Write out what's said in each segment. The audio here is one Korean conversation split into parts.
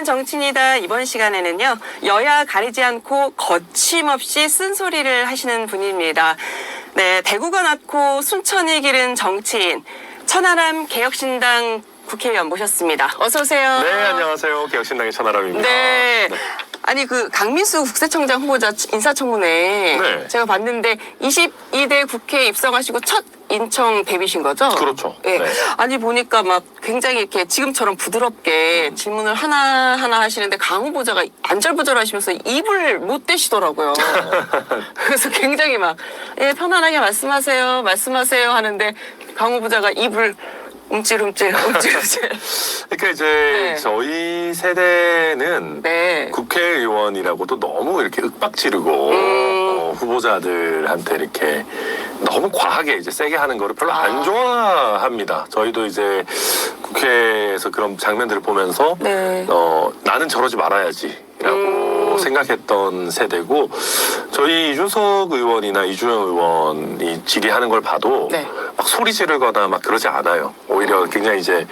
정치인이다. 이번 시간에는요. 여야 가리지 않고 거침없이 쓴소리를 하시는 분입니다. 네, 대구가 낳고 순천이 기른 정치인 천하람 개혁신당 국회의원 모셨습니다. 어서 오세요. 네, 안녕하세요. 개혁신당의 천하람입니다. 네. 아니 강민수 국세청장 후보자 인사청문회 네. 제가 봤는데 22대 국회에 입성하시고 첫 인청 데뷔신 거죠? 그렇죠. 네. 네. 아니 보니까 막 굉장히 이렇게 지금처럼 부드럽게 질문을 하나하나 하시는데 강 후보자가 안절부절하시면서 입을 못 대시더라고요. 그래서 굉장히 막 편안하게 말씀하세요 하는데 강 후보자가 입을 움찔움찔. 그러니까 이제 네. 저희 세대는 네. 국회의원이라고도 너무 이렇게 윽박 지르고 후보자들한테 이렇게 너무 과하게 이제 세게 하는 거를 별로 안 좋아합니다. 저희도 이제 국회에서 그런 장면들을 보면서 네. 나는 저러지 말아야지라고 생각했던 세대고, 저희 이준석 의원이나 이주영 의원이 질의하는 걸 봐도 네. 막 소리 지르거나 막 그러지 않아요. 오히려 굉장히 이제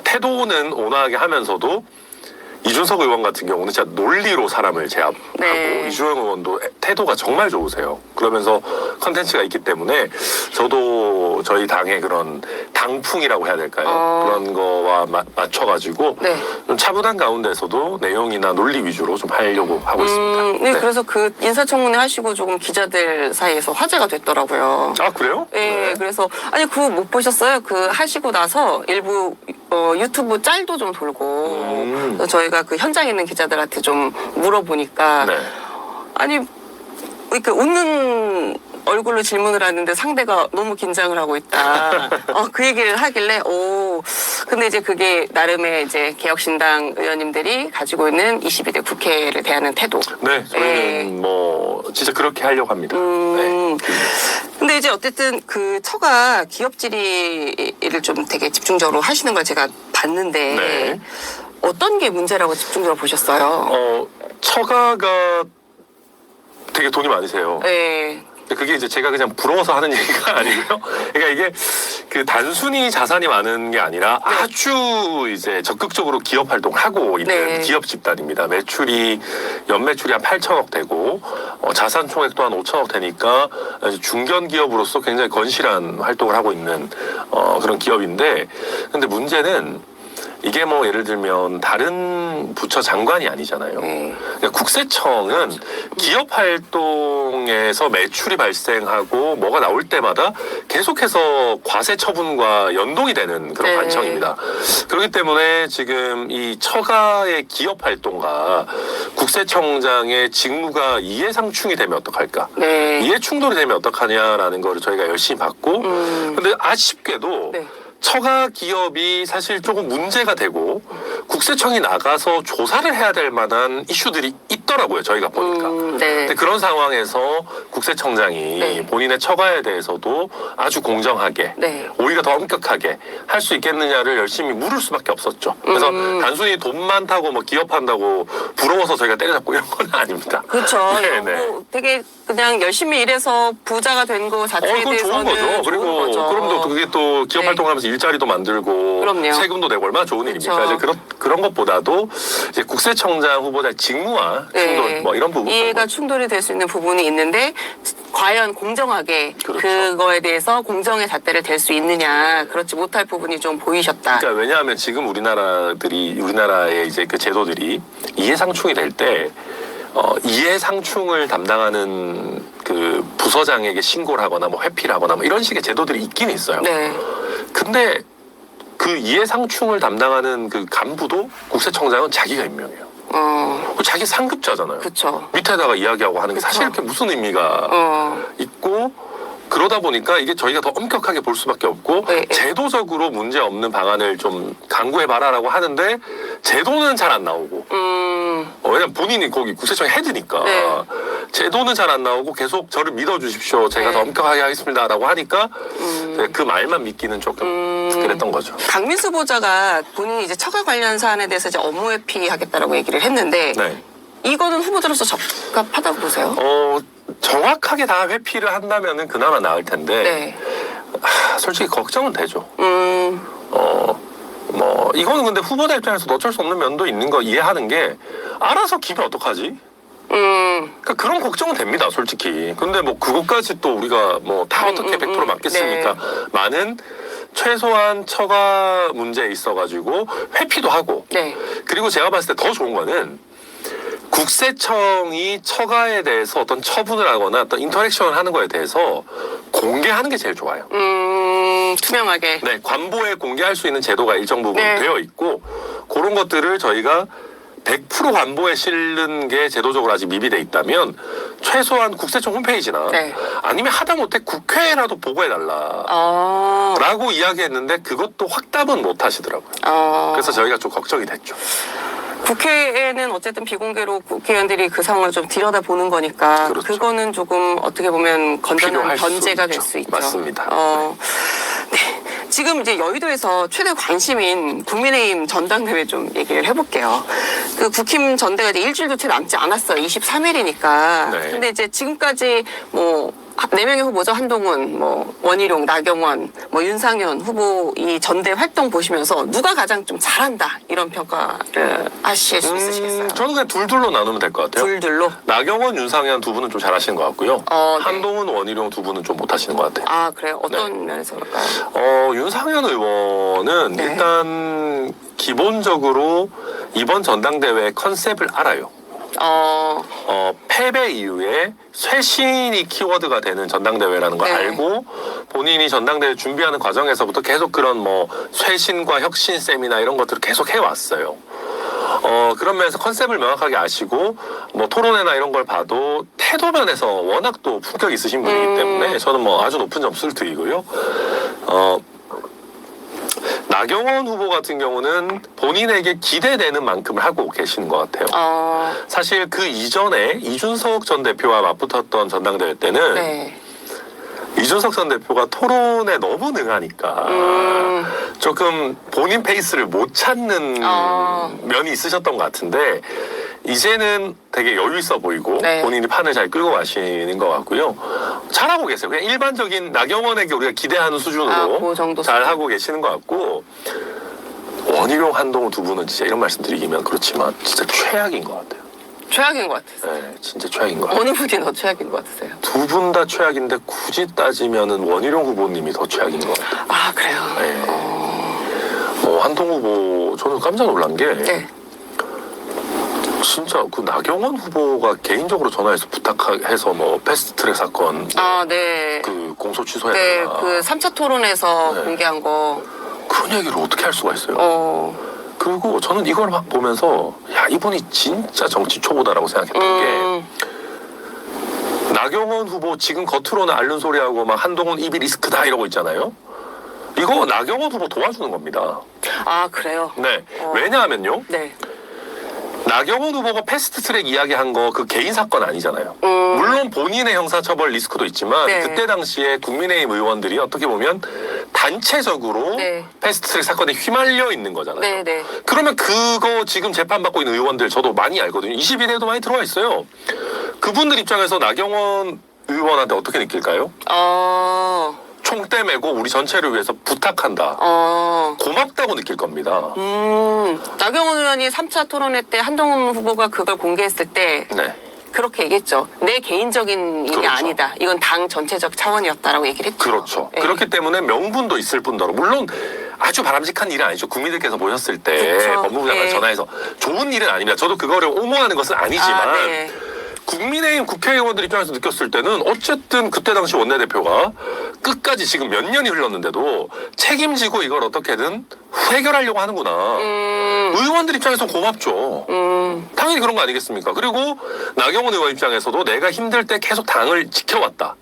태도는 온화하게 하면서도, 이준석 의원 같은 경우는 진짜 논리로 사람을 제압하고, 네. 이주영 의원도 태도가 정말 좋으세요. 그러면서 컨텐츠가 있기 때문에 저도 저희 당의 그런 당풍이라고 해야 될까요? 그런 거와 맞춰가지고 네. 좀 차분한 가운데서도 내용이나 논리 위주로 좀 하려고 하고 있습니다. 네, 그래서 그 인사청문회 하시고 조금 기자들 사이에서 화제가 됐더라고요. 아, 그래요? 네, 그래서 아니 그거 못 보셨어요? 그 하시고 나서 일부 유튜브 짤도 좀 돌고 그래서 저희가 그 현장에 있는 기자들한테 좀 물어보니까 네. 아니 이렇게 웃는 얼굴로 질문을 하는데 상대가 너무 긴장을 하고 있다. 그 얘기를 하길래 근데 이제 그게 나름의 이제 개혁신당 의원님들이 가지고 있는 22대 국회를 대하는 태도. 네, 저희는 뭐 진짜 그렇게 하려고 합니다. 네. 근데 이제 어쨌든 그 처가 기업 질의를 좀 되게 집중적으로 하시는 걸 제가 봤는데 네. 어떤 게 문제라고 집중적으로 보셨어요? 처가가 되게 돈이 많으세요. 네. 그게 이제 제가 그냥 부러워서 하는 얘기가 아니고요. 그러니까 이게 그 단순히 자산이 많은 게 아니라 아주 이제 적극적으로 기업 활동하고 있는 네. 기업 집단입니다. 연매출이 한 8천억 되고, 자산 총액도 한 5천억 되니까 중견 기업으로서 굉장히 건실한 활동을 하고 있는 그런 기업인데, 근데 문제는 이게 뭐 예를 들면 다른 부처 장관이 아니잖아요. 그러니까 국세청은 기업 활동에서 매출이 발생하고 뭐가 나올 때마다 계속해서 과세 처분과 연동이 되는 그런 관청입니다. 그렇기 때문에 지금 이 처가의 기업 활동과 국세청장의 직무가 이해상충이 되면 어떡할까? 네. 이해 충돌이 되면 어떡하냐라는 거를 저희가 열심히 봤고, 근데 아쉽게도 네. 처가 기업이 사실 조금 문제가 되고 국세청이 나가서 조사를 해야 될 만한 이슈들이 있더라고요. 저희가 보니까. 네. 근데 그런 상황에서 국세청장이 네. 본인의 처가에 대해서도 아주 공정하게, 네. 오히려 더 엄격하게 할 수 있겠느냐를 열심히 물을 수밖에 없었죠. 그래서 단순히 돈 많다고 뭐 기업한다고 부러워서 저희가 때려잡고 이런 건 아닙니다. 그렇죠. 네네. 뭐 되게 그냥 열심히 일해서 부자가 된 거 자체에 그건 좋은 대해서는 거죠. 그리고 거죠. 그럼 또 그게 또 기업 네. 활동하면서 일자리도 만들고 그럼요. 세금도 내고 얼마나 좋은 일입니까? 그렇죠. 이제 그런 것보다도 이제 국세청장 후보자의 직무와 충돌 뭐 이런 부분. 이해가 충돌이 될 수 있는 부분이 있는데 과연 공정하게 그렇죠. 그거에 대해서 공정의 잣대를 댈 수 있느냐, 그렇지 못할 부분이 좀 보이셨다. 그러니까 왜냐하면 지금 우리나라의 이제 그 제도들이 이해상충이 될 때 이해상충을 담당하는 그 부서장에게 신고를 하거나 뭐 회피를 하거나 뭐 이런 식의 제도들이 있긴 있어요. 네. 근데 그 이해상충을 담당하는 그 간부도 국세청장은 자기가 임명해요. 자기 상급자잖아요. 그쵸. 밑에다가 이야기하고 하는 게 사실 이렇게 무슨 의미가 있고, 그러다 보니까 이게 저희가 더 엄격하게 볼 수밖에 없고, 네. 제도적으로 문제 없는 방안을 좀 강구해봐라라고 하는데 제도는 잘 안 나오고, 왜냐면 본인이 거기 국세청 헤드니까 네. 제도는 잘 안 나오고 계속 저를 믿어주십시오. 제가 더 엄격하게 하겠습니다라고 하니까 그 말만 믿기는 조금 그랬던 거죠. 강민수 후보자가 본인이 이제 처가 관련 사안에 대해서 이제 업무 회피하겠다라고 얘기를 했는데 네. 이거는 후보자로서 적합하다고 보세요? 정확하게 다 회피를 한다면은 그나마 나을 텐데, 네. 솔직히 걱정은 되죠. 이거는 근데 후보자 입장에서도 어쩔 수 없는 면도 있는 거 이해하는 게 알아서 기면 어떡하지? 그러니까 그런 걱정은 됩니다, 솔직히. 근데 뭐 그것까지 또 우리가 뭐 다 어떻게 100% 맞겠습니까? 네. 많은 최소한 처가 문제에 있어가지고 회피도 하고. 네. 그리고 제가 봤을 때 더 좋은 거는 국세청이 처가에 대해서 어떤 처분을 하거나 어떤 인터랙션을 하는 거에 대해서 공개하는 게 제일 좋아요. 투명하게. 네, 관보에 공개할 수 있는 제도가 일정 부분 네. 되어 있고 그런 것들을 저희가 100% 관보에 실는 게 제도적으로 아직 미비돼 있다면 최소한 국세청 홈페이지나 네. 아니면 하다못해 국회라도 보고해달라 라고 이야기했는데 그것도 확답은 못 하시더라고요. 그래서 저희가 좀 걱정이 됐죠. 국회에는 어쨌든 비공개로 국회의원들이 그 상황을 좀 들여다보는 거니까 그렇죠. 그거는 조금 어떻게 보면 건전한 필요할 수 견제가 될 있죠. 수 있죠. 맞습니다. 네. 지금 이제 여의도에서 최대 관심인 국민의힘 전당대회 좀 얘기를 해볼게요. 그 국힘 전대가 이제 일주일도 채 남지 않았어요. 23일이니까. 네. 근데 이제 지금까지 뭐 4명의 후보죠. 한동훈, 뭐 원희룡, 나경원, 뭐 윤상현 후보 이 전대 활동 보시면서 누가 가장 좀 잘한다 이런 평가를 하실 수 있으시겠어요? 저는 그냥 둘둘로 나누면 될 것 같아요. 둘둘로. 나경원, 윤상현 두 분은 좀 잘하시는 것 같고요. 네. 한동훈, 원희룡 두 분은 좀 못하시는 것 같아요. 아 그래요? 어떤 면에서 그럴까요? 윤상현 의원은 네. 일단 기본적으로 이번 전당대회 컨셉을 알아요. 패배 이후에 쇄신이 키워드가 되는 전당대회라는 걸 네. 알고 본인이 전당대회 준비하는 과정에서부터 계속 그런 뭐 쇄신과 혁신 세미나 이런 것들을 계속 해왔어요. 그런 면에서 컨셉을 명확하게 아시고 뭐 토론회나 이런 걸 봐도 태도 면에서 워낙 또 품격이 있으신 분이기 때문에 저는 뭐 아주 높은 점수를 드리고요. 나경원 후보 같은 경우는 본인에게 기대되는 만큼을 하고 계시는 것 같아요. 사실 그 이전에 이준석 전 대표와 맞붙었던 전당대회 때는 네. 이준석 전 대표가 토론에 너무 능하니까 조금 본인 페이스를 못 찾는 면이 있으셨던 것 같은데 이제는 되게 여유 있어 보이고 네. 본인이 판을 잘 끌고 가시는 것 같고요. 잘하고 계세요. 그냥 일반적인 나경원에게 우리가 기대하는 수준으로 그 정도 잘 하고 계시는 것 같고 원희룡, 한동훈 두 분은 진짜 이런 말씀 드리기면 그렇지만 진짜 최악인 것 같아요. 최악인 것 같아요. 네, 진짜 최악인 것 같아요. 어느 분이 더 최악인 것 같으세요? 두 분 다 최악인데 굳이 따지면은 원희룡 후보님이 더 최악인 것 같아요. 아 그래요? 네. 한동훈 후보 저는 깜짝 놀란 게 네. 진짜 그 나경원 후보가 개인적으로 전화해서 부탁해서 뭐 패스트트랙 사건 네. 그 공소 취소해야 네, 되나 그 3차 토론에서 네. 공개한 거. 그런 얘기를 어떻게 할 수가 있어요. 그리고 저는 이걸 막 보면서 야 이분이 진짜 정치 초보다라고 생각했던 게 나경원 후보 지금 겉으로는 앓는 소리하고 막 한동훈 입이 리스크다 이러고 있잖아요. 이거 나경원 후보 도와주는 겁니다. 아 그래요? 네. 왜냐하면요. 네. 나경원 후보가 패스트트랙 이야기한 거 그 개인 사건 아니잖아요. 물론 본인의 형사처벌 리스크도 있지만 네. 그때 당시에 국민의힘 의원들이 어떻게 보면 단체적으로 네. 패스트트랙 사건에 휘말려 있는 거잖아요. 네, 네. 그러면 그거 지금 재판받고 있는 의원들 저도 많이 알거든요. 21대에도 많이 들어와 있어요. 그분들 입장에서 나경원 의원한테 어떻게 느낄까요? 총대 메고 우리 전체를 위해서 부탁한다. 고맙다고 느낄 겁니다. 나경원 의원이 3차 토론회 때 한동훈 후보가 그걸 공개했을 때 네. 그렇게 얘기했죠. 내 개인적인 일이 그렇죠. 아니다. 이건 당 전체적 차원이었다라고 얘기를 했죠. 그렇죠. 네. 그렇기 때문에 명분도 있을 뿐더러 물론 아주 바람직한 일은 아니죠. 국민들께서 보셨을 때 그렇죠. 법무부 장관 네. 전화해서 좋은 일은 아닙니다. 저도 그거를 옹호하는 것은 아니지만 네. 국민의힘 국회의원들 입장에서 느꼈을 때는 어쨌든 그때 당시 원내대표가 끝까지 지금 몇 년이 흘렀는데도 책임지고 이걸 어떻게든 해결하려고 하는구나. 의원들 입장에서는 고맙죠. 당연히 그런 거 아니겠습니까? 그리고 나경원 의원 입장에서도 내가 힘들 때 계속 당을 지켜왔다.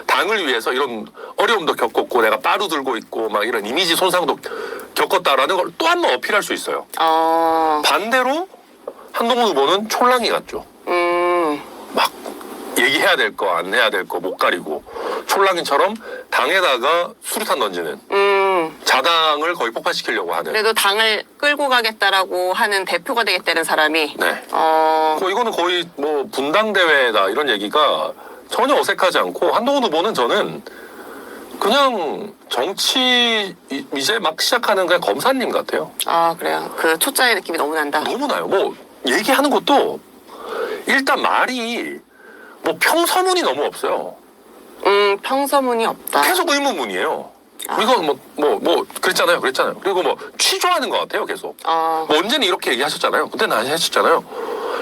당을 위해서 이런 어려움도 겪었고 내가 빠루 들고 있고 막 이런 이미지 손상도 겪었다라는 걸 또 한 번 어필할 수 있어요. 반대로 한동훈 후보는 촐랑이 같죠. 막 얘기해야 될 거 안 해야 될 거 못 가리고 촐랑이처럼 당에다가 수류탄 던지는 자당을 거의 폭파시키려고 하는. 그래도 당을 끌고 가겠다라고 하는 대표가 되겠다는 사람이. 네. 이거는 거의 뭐 분당대회다 이런 얘기가 전혀 어색하지 않고 한동훈 후보는 저는 그냥 정치 이제 막 시작하는 그냥 검사님 같아요. 아, 그래요. 그 초짜의 느낌이 너무 난다. 너무 나요. 뭐 얘기하는 것도 일단 말이 뭐 평서문이 너무 없어요. 평서문이 없다. 계속 의문문이에요. 이거 뭐 그랬잖아요. 그리고 뭐 취조하는 것 같아요. 계속. 뭐 언제는 이렇게 얘기하셨잖아요. 그때는 안 하셨잖아요.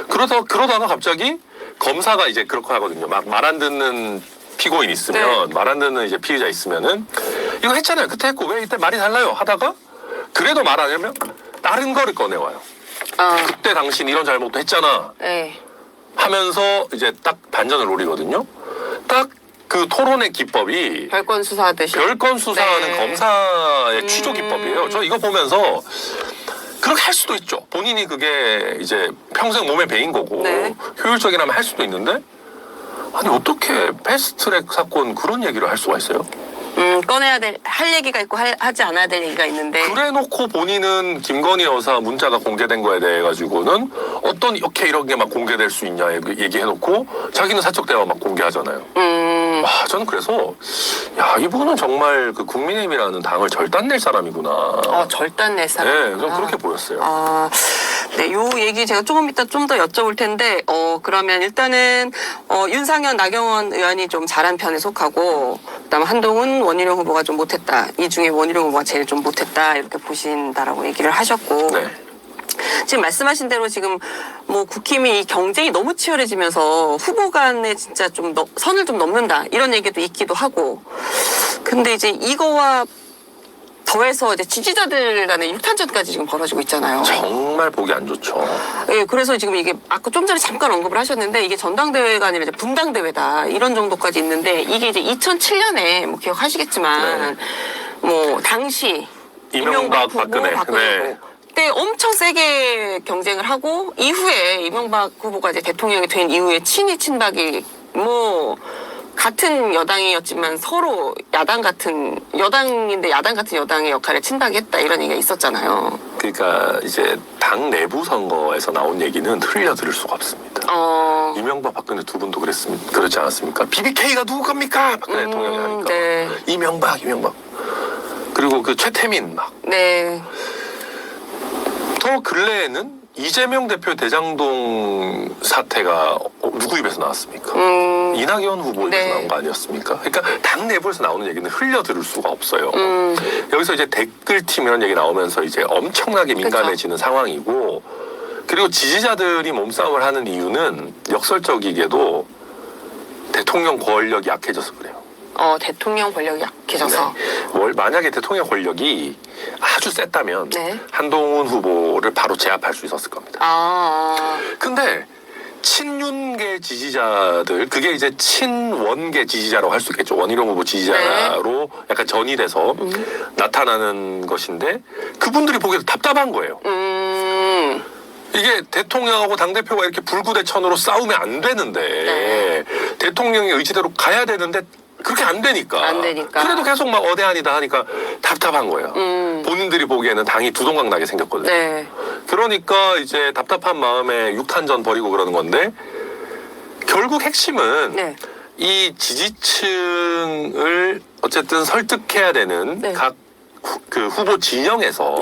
그러다가 갑자기 검사가 이제 그렇게 하거든요. 막 말 안 듣는 피고인 있으면 네. 말 안 듣는 이제 피의자 있으면은 이거 했잖아요. 그때 했고 왜 이때 말이 달라요? 하다가 그래도 말 안 하면 다른 거를 꺼내와요. 그때 당신 이런 잘못도 했잖아. 네. 하면서 이제 딱 반전을 노리거든요. 딱 그 토론의 기법이 별건 수사하듯이. 별건 수사하는 네. 검사의 취조 기법이에요. 저 이거 보면서 그렇게 할 수도 있죠. 본인이 그게 이제 평생 몸에 배인 거고 네. 효율적이라면 할 수도 있는데 아니 어떻게 패스트트랙 사건 그런 얘기를 할 수가 있어요? 꺼내야 할 얘기가 있고 하지 않아야 될 얘기가 있는데. 그래놓고 본인은 김건희 여사 문자가 공개된 거에 대해 가지고는 어떤 이런 게 막 공개될 수 있냐 얘기해놓고 자기는 사적 대화 막 공개하잖아요. 와, 저는 그래서 야 이분은 정말 그 국민의힘이라는 당을 절단낼 사람이구나. 절단낼 사람. 네, 좀 그렇게 보였어요. 네, 요 얘기 제가 조금 이따 좀 더 여쭤볼 텐데, 그러면 일단은, 윤상현, 나경원 의원이 좀 잘한 편에 속하고, 그다음 한동훈, 원희룡 후보가 좀 못했다. 이 중에 원희룡 후보가 제일 좀 못했다. 이렇게 보신다라고 얘기를 하셨고. 네. 지금 말씀하신 대로 지금 뭐 국힘이 이 경쟁이 너무 치열해지면서 후보 간에 진짜 좀 선을 좀 넘는다. 이런 얘기도 있기도 하고. 근데 이제 이거와 더해서 이제 지지자들 간의 육탄전까지 지금 벌어지고 있잖아요. 정말 보기 안 좋죠. 예, 그래서 지금 이게 아까 좀 전에 잠깐 언급을 하셨는데 이게 전당대회가 아니라 이제 분당대회다 이런 정도까지 있는데 이게 이제 2007년에 뭐 기억하시겠지만 뭐 당시 이명박, 후보, 박근혜. 후보 네. 그때 엄청 세게 경쟁을 하고 이후에 이명박 후보가 이제 대통령이 된 이후에 친이 친박이 뭐 같은 여당이었지만 서로 여당인데 야당 같은 여당의 역할을 친박이 했다 이런 얘기가 있었잖아요. 그러니까 이제 당 내부 선거에서 나온 얘기는 흘려 들을 수가 없습니다. 이명박 박근혜 두 분도 그렇지 않았습니까? BBK가 누구 겁니까? 박근혜 대통령이 하니까. 네. 이명박. 그리고 그 최태민 막. 네. 더 근래에는 이재명 대표 대장동 사태가 누구 입에서 나왔습니까? 이낙연 후보 입에서 네. 나온 거 아니었습니까? 그러니까 당 내부에서 나오는 얘기는 흘려 들을 수가 없어요. 여기서 이제 댓글팀 이런 얘기 나오면서 이제 엄청나게 민감해지는 상황이고 그리고 지지자들이 몸싸움을 하는 이유는 역설적이게도 대통령 권력이 약해져서 그래요. 대통령 권력이 약해져서. 네. 만약에 대통령 권력이 아주 셌다면 네. 한동훈 후보를 바로 제압할 수 있었을 겁니다. 근데 친윤계 지지자들 그게 이제 친원계 지지자라고 할 수 있겠죠. 원희룡 후보 지지자로 약간 전이 돼서 나타나는 것인데 그분들이 보기에도 답답한 거예요. 이게 대통령하고 당대표가 이렇게 불구대천으로 싸우면 안 되는데 대통령의 의지대로 가야 되는데 그렇게 안 되니까. 그래도 계속 막 어대한이다 하니까 답답한 거예요. 본인들이 보기에는 당이 두동강 나게 생겼거든요. 네. 그러니까 이제 답답한 마음에 육탄전 벌이고 그러는 건데 결국 핵심은 이 지지층을 어쨌든 설득해야 되는 각 그 후보 진영에서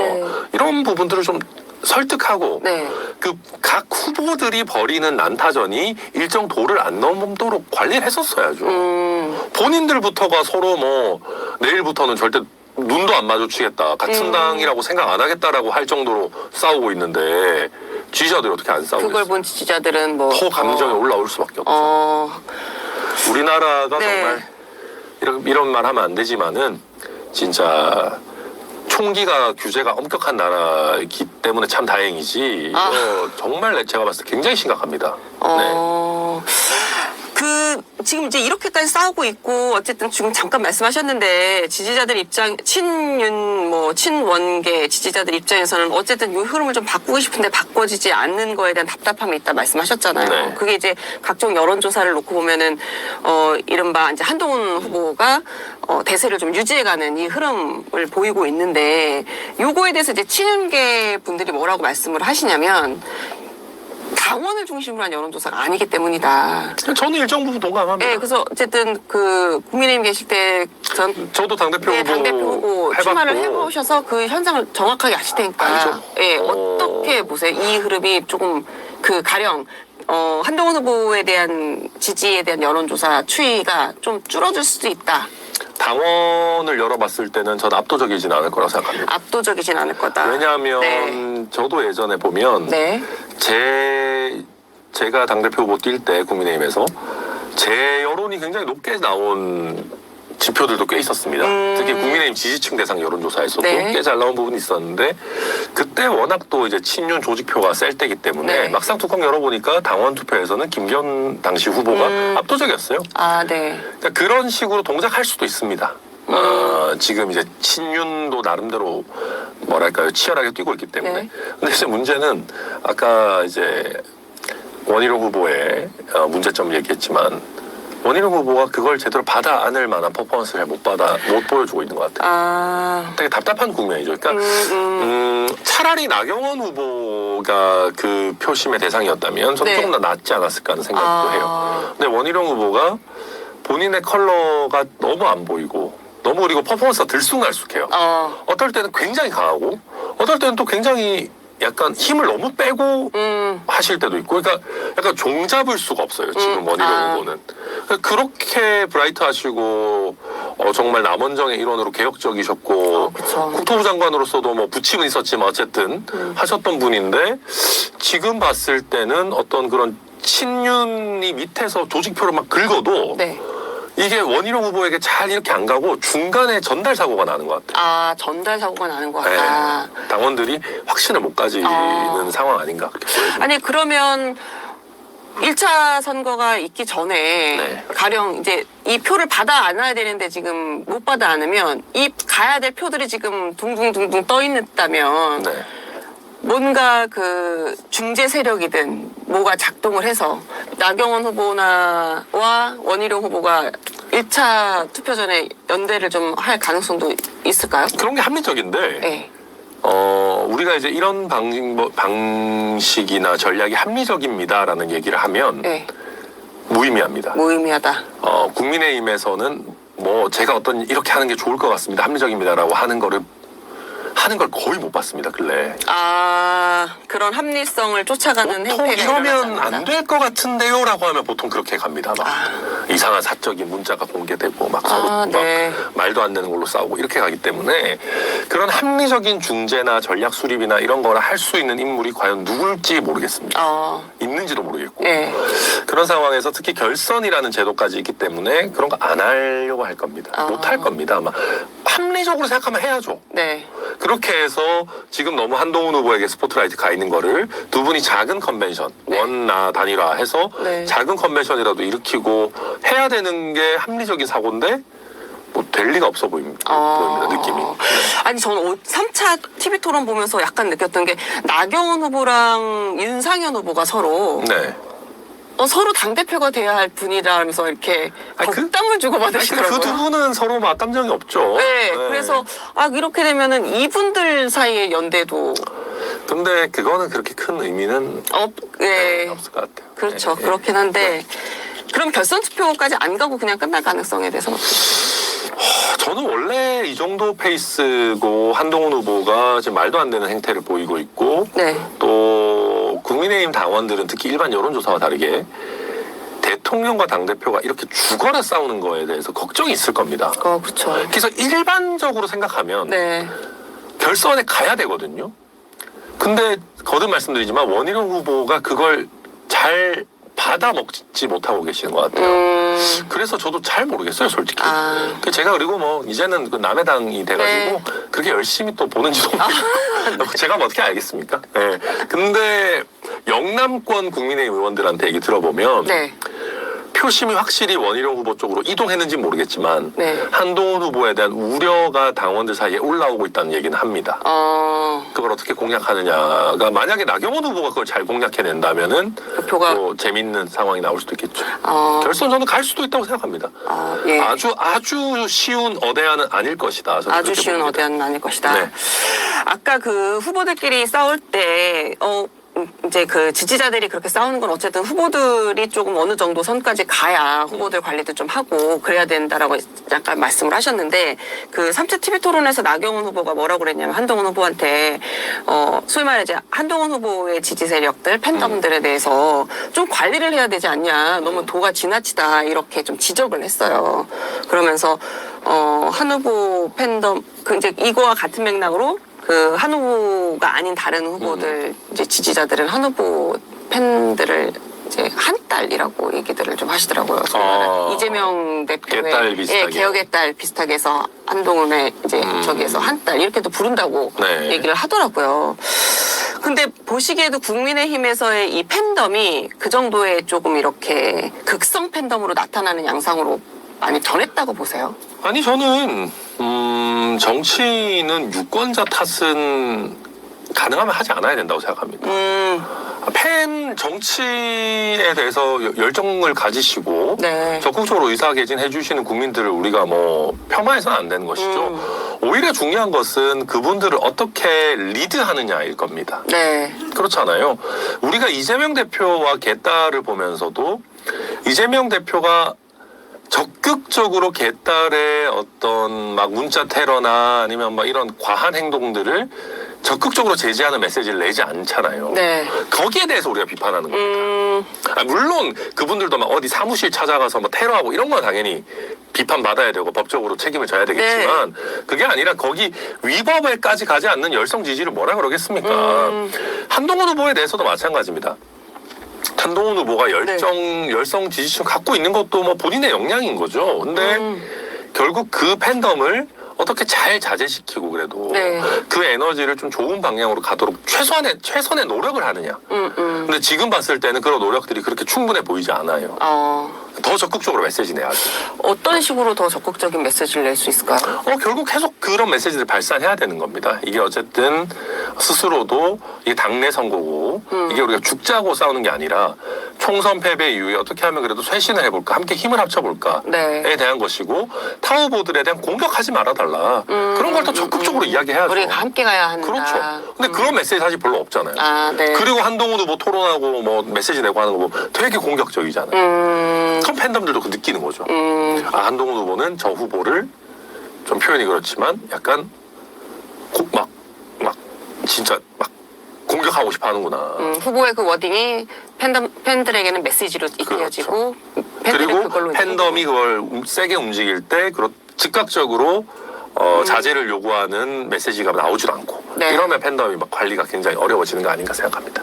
이런 부분들을 좀 설득하고 그 각 후보들이 벌이는 난타전이 일정 도를 안 넘도록 관리를 했었어야죠. 본인들부터가 서로 뭐 내일부터는 절대 눈도 안 마주치겠다. 같은 당이라고 생각 안 하겠다라고 할 정도로 싸우고 있는데 지지자들이 어떻게 안 싸우겠어요? 그걸 본 지지자들은 뭐 더 감정이 올라올 수밖에 없죠. 우리나라가 정말 이런 말 하면 안 되지만은 진짜 총기가 규제가 엄격한 나라이기 때문에 참 다행이지. 정말 제가 봤을 때 굉장히 심각합니다. 지금 이제 이렇게까지 싸우고 있고 어쨌든 지금 잠깐 말씀하셨는데 지지자들 입장 친원계 지지자들 입장에서는 어쨌든 이 흐름을 좀 바꾸고 싶은데 바꿔지지 않는 거에 대한 답답함이 있다 말씀하셨잖아요. 그게 이제 각종 여론조사를 놓고 보면은 이른바 이제 한동훈 후보가 대세를 좀 유지해가는 이 흐름을 보이고 있는데 요거에 대해서 이제 친윤계 분들이 뭐라고 말씀을 하시냐면 당원을 중심으로 한 여론조사가 아니기 때문이다. 저는 일정 부분 동감합니다. 네, 그래서 어쨌든 그 국민의힘 계실 때 저도 당대표 네, 후보 당대표 후보 해봤고. 출마를 해보셔서 그 현장을 정확하게 아실 테니까. 알죠. 예, 어떻게 보세요? 이 흐름이 조금 그 가령 한동훈 후보에 대한 지지에 대한 여론조사 추이가 좀 줄어들 수도 있다. 당원을 열어봤을 때는 전 압도적이진 않을 거라고 생각합니다. 압도적이진 않을 거다. 왜냐하면 네. 저도 예전에 보면 네. 제가 당대표 후보 뛸 때 국민의힘에서 제 여론이 굉장히 높게 나온 지표들도 꽤 있었습니다. 특히 국민의힘 지지층 대상 여론조사에서도 네. 꽤 잘 나온 부분이 있었는데 그때 워낙 또 이제 친윤 조직표가 셀 때기 때문에 네. 막상 뚜껑 열어보니까 당원 투표에서는 김기현 당시 후보가 압도적이었어요. 아, 네. 그러니까 그런 식으로 동작할 수도 있습니다. 지금 이제 친윤도 나름대로 뭐랄까요 치열하게 뛰고 있기 때문에. 네. 근데 이제 문제는 아까 이제 원희룡 후보의 문제점 얘기했지만 원희룡 후보가 그걸 제대로 받아 안을 만한 퍼포먼스를 못 보여주고 있는 것 같아요. 아, 되게 답답한 국면이죠. 그러니까 차라리 나경원 후보가 그 표심의 대상이었다면 저는 네. 조금 더 낫지 않았을까 하는 생각도 해요. 근데 원희룡 후보가 본인의 컬러가 너무 안 보이고 너무 그리고 퍼포먼스가 들쑥날쑥해요. 어떨 때는 굉장히 강하고 어떨 때는 또 굉장히 약간 힘을 너무 빼고 하실 때도 있고 그러니까 약간 종잡을 수가 없어요. 지금 원희룡 후보는. 그러니까 그렇게 브라이트하시고 정말 남원정의 일원으로 개혁적이셨고 그쵸. 국토부 장관으로서도 뭐 부침은 있었지만 어쨌든 하셨던 분인데 지금 봤을 때는 어떤 그런 친윤이 밑에서 조직표를 막 긁어도 네. 이게 원희룡 후보에게 잘 이렇게 안 가고 중간에 전달 사고가 나는 것 같아요. 아, 전달 사고가 나는 것 같다. 네. 당원들이 확신을 못 가지는 상황 아닌가 그렇게 보여집니다. 아니, 그러면 1차 선거가 있기 전에 네. 가령 이제 이 표를 받아 안아야 되는데 지금 못 받아 안으면 이 가야 될 표들이 지금 둥둥둥둥 떠 있다면 네. 뭔가 그 중재 세력이든 뭐가 작동을 해서 나경원 후보나와 원희룡 후보가 1차 투표 전에 연대를 좀 할 가능성도 있을까요? 그런 게 합리적인데 네. 우리가 이제 이런 방식이나 전략이 합리적입니다라는 얘기를 하면 네. 무의미합니다. 무의미하다. 국민의힘에서는 뭐 제가 어떤 이렇게 하는 게 좋을 것 같습니다. 합리적입니다라고 하는 걸 거의 못 봤습니다. 근래. 아, 그런 합리성을 쫓아가는 보통 행태가 이러면 안 될 것 같은데요라고 하면 보통 그렇게 갑니다. 막 이상한 사적인 문자가 공개되고 막 서로 네. 막 말도 안 되는 걸로 싸우고 이렇게 가기 때문에 그런 합리적인 중재나 전략 수립이나 이런 거를 할 수 있는 인물이 과연 누굴지 모르겠습니다. 있는지도 모르겠고 네. 그런 상황에서 특히 결선이라는 제도까지 있기 때문에 그런 거 안 하려고 할 겁니다. 못 할 겁니다. 아마 합리적으로 생각하면 해야죠. 네. 그렇게 해서 지금 너무 한동훈 후보에게 스포트라이트 가 있는 거를 두 분이 작은 컨벤션 원나 단일화 해서 네. 작은 컨벤션이라도 일으키고 해야 되는 게 합리적인 사고인데 뭐 될 리가 없어 보입니다. 느낌이. 아니, 저는 3차 TV 토론 보면서 약간 느꼈던 게 나경원 후보랑 윤상현 후보가 서로 네. 서로 당대표가 돼야 할 분이라면서 이렇게 아니, 덕담을 주고받으시더라고요. 그 두 분은 서로 맞감정이 없죠. 네, 그래서 이렇게 되면은 이분들 사이의 연대도 근데 그거는 그렇게 큰 의미는 네. 없을 것 같아요. 그렇죠. 네. 그렇긴 한데 그럼 결선 투표까지 안 가고 그냥 끝날 가능성에 대해서는 저는 원래 이 정도 페이스고 한동훈 후보가 지금 말도 안 되는 행태를 보이고 있고 네. 또 국민의힘 당원들은 특히 일반 여론조사와 다르게 대통령과 당대표가 이렇게 죽어라 싸우는 거에 대해서 걱정이 있을 겁니다. 그렇죠. 그래서 일반적으로 생각하면 네. 결선에 가야 되거든요. 근데 거듭 말씀드리지만 원희룡 후보가 그걸 잘 받아 먹지 못하고 계시는 것 같아요. 그래서 저도 잘 모르겠어요, 솔직히. 제가 그리고 뭐 이제는 그 남의 당이 돼가지고 그렇게 열심히 또 보는지도 모르겠고 제가 뭐 어떻게 알겠습니까? 네. 근데 영남권 국민의힘 의원들한테 얘기 들어보면 네. 표심이 확실히 원희룡 후보 쪽으로 이동했는지 모르겠지만 네. 한동훈 후보에 대한 우려가 당원들 사이에 올라오고 있다는 얘기는 합니다. 그걸 어떻게 공략하느냐가 만약에 나경원 후보가 그걸 잘 공략해낸다면은 그 표가 또 재밌는 상황이 나올 수도 있겠죠. 결선 저는 갈 수도 있다고 생각합니다. 예. 아주 쉬운 어대안은 아닐 것이다. 저는 아주 그렇게 쉬운 봅니다. 어대안은 아닐 것이다. 네. 아까 그 후보들끼리 싸울 때 이제 그 지지자들이 그렇게 싸우는 건 어쨌든 후보들이 조금 어느 정도 선까지 가야 후보들 관리도 좀 하고 그래야 된다라고 약간 말씀을 하셨는데 그 3차 TV 토론에서 나경원 후보가 뭐라고 그랬냐면 한동훈 후보한테 소위 말해 이제 한동훈 후보의 지지 세력들 팬덤들에 대해서 좀 관리를 해야 되지 않냐. 너무 도가 지나치다 이렇게 좀 지적을 했어요. 그러면서 한 후보 팬덤 그 이제 이거와 같은 맥락으로 그 한 후보가 아닌 다른 후보들 이제 지지자들은 한 후보 팬들을 이제 한 딸이라고 얘기들을 좀 하시더라고요. 이재명 대표의 개딸 비슷하게. 예, 개혁의 딸 비슷하게 해서 한동훈의 이제 저기에서 한 딸 이렇게도 부른다고 네. 얘기를 하더라고요. 근데 보시기에도 국민의힘에서의 이 팬덤이 그 정도의 조금 이렇게 극성 팬덤으로 나타나는 양상으로 많이 변했다고 보세요? 아니 저는 정치는 유권자 탓은 가능하면 하지 않아야 된다고 생각합니다. 팬 정치에 대해서 열정을 가지시고 네. 적극적으로 의사개진 해주시는 국민들을 우리가 뭐 폄하해서는 안 되는 것이죠. 오히려 중요한 것은 그분들을 어떻게 리드하느냐일 겁니다. 네. 그렇잖아요. 우리가 이재명 대표와 개딸을 보면서도 이재명 대표가 적극적으로 개딸의 어떤 막 문자 테러나 아니면 막 이런 과한 행동들을 적극적으로 제지하는 메시지를 내지 않잖아요. 네. 거기에 대해서 우리가 비판하는 겁니다. 물론 그분들도 막 어디 사무실 찾아가서 뭐 테러하고 이런 건 당연히 비판받아야 되고 법적으로 책임을 져야 되겠지만 그게 아니라 거기 위법에까지 가지 않는 열성 지지를 뭐라 그러겠습니까? 한동훈 후보에 대해서도 마찬가지입니다. 한동훈 후보가 열성 지지층 갖고 있는 것도 뭐 본인의 역량인 거죠. 근데 결국 그 팬덤을 어떻게 잘 자제시키고 그래도 그 에너지를 좀 좋은 방향으로 가도록 최선의 노력을 하느냐. 근데 지금 봤을 때는 그런 노력들이 그렇게 충분해 보이지 않아요. 더 적극적으로 메시지 내야죠. 어떤 식으로 더 적극적인 메시지를 낼 수 있을까요? 결국 계속 그런 메시지를 발산해야 되는 겁니다. 이게 어쨌든 스스로도 이게 당내 선거고 이게 우리가 죽자고 싸우는 게 아니라 총선 패배 이후에 어떻게 하면 그래도 쇄신을 해볼까, 함께 힘을 합쳐볼까에 대한 것이고 타 후보들에 대한 공격하지 말아달라. 그런 걸 더 적극적으로 이야기해야죠. 우리가 함께 가야 한다. 그렇죠. 근데 그런 메시지 사실 별로 없잖아요. 네. 그리고 한동훈 후보 토론하고 뭐 메시지 내고 하는 거 뭐 되게 공격적이잖아요. 그럼 팬덤들도 그 느끼는 거죠. 한동훈 후보는 저 후보를 좀 표현이 그렇지만 약간 진짜 막 공격하고 싶어 하는구나. 후보의 그 워딩이 팬들에게는 메시지로 이어지고 그리고 그걸로 팬덤이 그걸 세게 움직일 때 즉각적으로 자제를 요구하는 메시지가 나오지도 않고 이러면 팬덤이 막 관리가 굉장히 어려워지는 거 아닌가 생각합니다.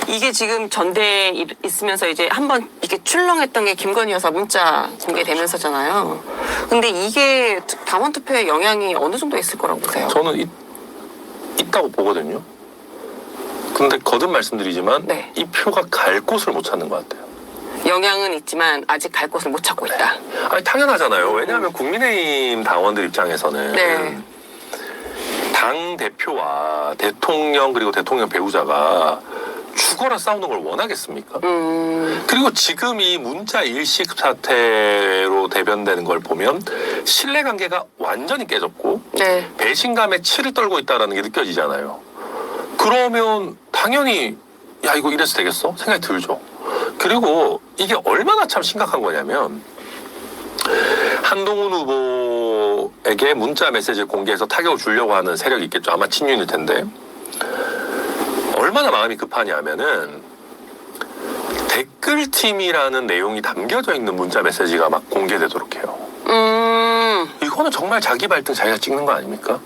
이게 지금 전대에 있으면서 이제 한번 이렇게 출렁했던 게 김건희 여사 문자 공개되면서잖아요. 근데 이게 당원 투표에 영향이 어느 정도 있을 거라고 보세요? 저는 있다고 보거든요. 근데 거듭 말씀드리지만 이 표가 갈 곳을 못 찾는 것 같아요. 영향은 있지만 아직 갈 곳을 못 찾고 있다. 아니 당연하잖아요. 왜냐하면 국민의힘 당원들 입장에서는 당 대표와 대통령 그리고 대통령 배우자가 죽어라 싸우는 걸 원하겠습니까? 그리고 지금 이 문자 일식 사태로 대변되는 걸 보면 신뢰관계가 완전히 깨졌고 배신감에 치를 떨고 있다는 게 느껴지잖아요. 그러면 당연히 야 이거 이래서 되겠어? 생각이 들죠. 그리고 이게 얼마나 참 심각한 거냐면 한동훈 후보에게 문자 메시지를 공개해서 타격을 주려고 하는 세력이 있겠죠. 아마 친윤일 텐데 얼마나 마음이 급하냐면은 댓글팀이라는 내용이 담겨져 있는 문자 메시지가 막 공개되도록 해요. 이거는 정말 자기 발등 자기가 찍는 거 아닙니까?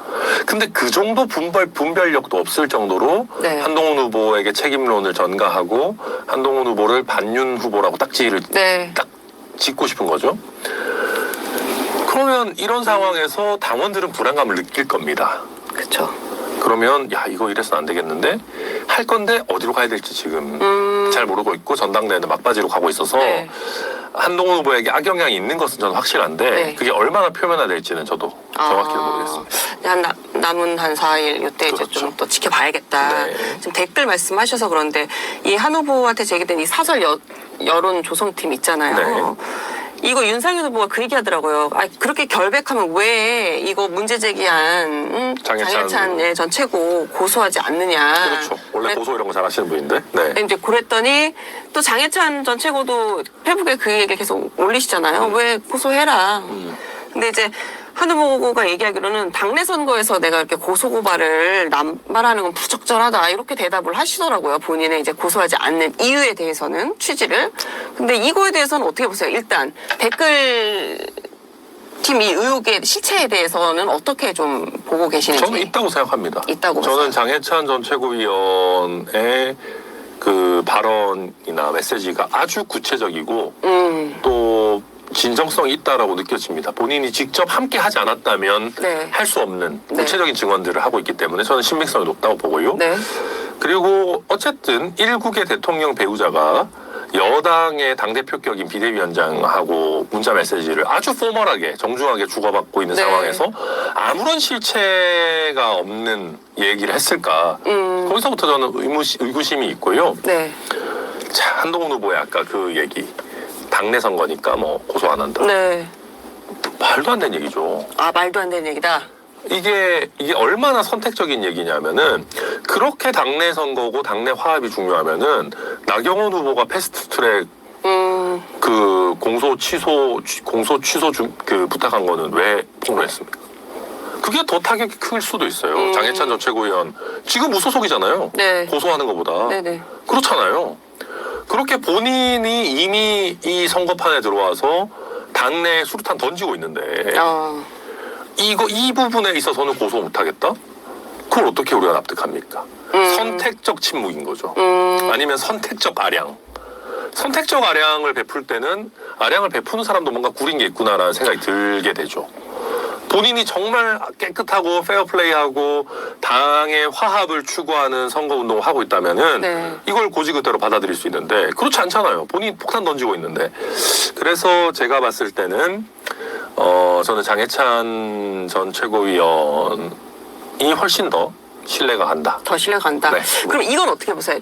근데 그 정도 분별력도 없을 정도로 한동훈 후보에게 책임론을 전가하고 한동훈 후보를 반윤 후보라고 딱지를 딱 짓고 싶은 거죠. 그러면 이런 상황에서 당원들은 불안감을 느낄 겁니다. 그렇죠. 그러면 야 이거 이래서는 안 되겠는데 할 건데 어디로 가야 될지 지금 잘 모르고 있고 전당대회는 막바지로 가고 있어서 한동훈 후보에게 악영향이 있는 것은 저는 확실한데 그게 얼마나 표면화될지는 저도 정확히는 모르겠습니다. 남은 한 4일 이때 이제 좀 또 지켜봐야겠다. 지금 댓글 말씀하셔서 그런데 이 한 후보한테 제기된 이 사설 여론 조성팀 있잖아요. 이거 윤상현 후보가 그 얘기하더라고요. 아, 그렇게 결백하면 왜 이거 문제 제기한 장해찬 전 최고 고소하지 않느냐. 그렇죠. 원래 네. 고소 이런 거 잘하시는 분인데. 네. 이제 그랬더니 또 장해찬 전 최고도 페북에 그 얘기를 계속 올리시잖아요. 왜 고소해라. 근데 이제 한 후보가 얘기하기로는 당내 선거에서 내가 이렇게 고소고발을 남발하는 건 부적절하다 이렇게 대답을 하시더라고요. 본인의 이제 고소하지 않는 이유에 대해서는 취지를. 근데 이거에 대해서는 어떻게 보세요? 일단 댓글 팀 이 의혹의 실체에 대해서는 어떻게 좀 보고 계시는지. 저는 있다고 생각합니다. 있다고 저는 보세요. 장해찬 전 최고위원의 그 발언이나 메시지가 아주 구체적이고 또 진정성이 있다라고 느껴집니다. 본인이 직접 함께 하지 않았다면 네. 할 수 없는 네. 구체적인 증언들을 하고 있기 때문에 저는 신빙성이 높다고 보고요. 네. 그리고 어쨌든 일국의 대통령 배우자가 여당의 당대표격인 비대위원장하고 문자 메시지를 아주 포멀하게 정중하게 주고받고 있는 네. 상황에서 아무런 실체가 없는 얘기를 했을까. 거기서부터 저는 의구심이 있고요. 네. 자, 한동훈 후보의 아까 그 얘기. 당내 선거니까 뭐 고소 안 한다. 네. 말도 안 되는 얘기죠. 아, 말도 안 되는 얘기다. 이게 얼마나 선택적인 얘기냐면은 그렇게 당내 선거고 당내 화합이 중요하면은 나경원 후보가 패스트트랙 그 공소 취소 그 부탁한 거는 왜 폭로했습니까? 그게 더 타격이 클 수도 있어요. 장해찬 전 최고위원 지금 무소속이잖아요. 네. 고소하는 것보다. 네네. 그렇잖아요. 그렇게 본인이 이미 이 선거판에 들어와서 당내에 수류탄 던지고 있는데 이 부분에 있어서는 고소 못하겠다? 그걸 어떻게 우리가 납득합니까? 선택적 침묵인 거죠. 아니면 선택적 아량. 선택적 아량을 베풀 때는 아량을 베푸는 사람도 뭔가 구린 게 있구나라는 생각이 들게 되죠. 본인이 정말 깨끗하고 페어플레이하고 당의 화합을 추구하는 선거운동을 하고 있다면은 네. 이걸 고지그대로 받아들일 수 있는데 그렇지 않잖아요. 본인이 폭탄 던지고 있는데. 그래서 제가 봤을 때는 저는 장해찬 전 최고위원이 훨씬 더 신뢰가 간다. 더 신뢰가 간다. 네. 그럼 이건 어떻게 보세요?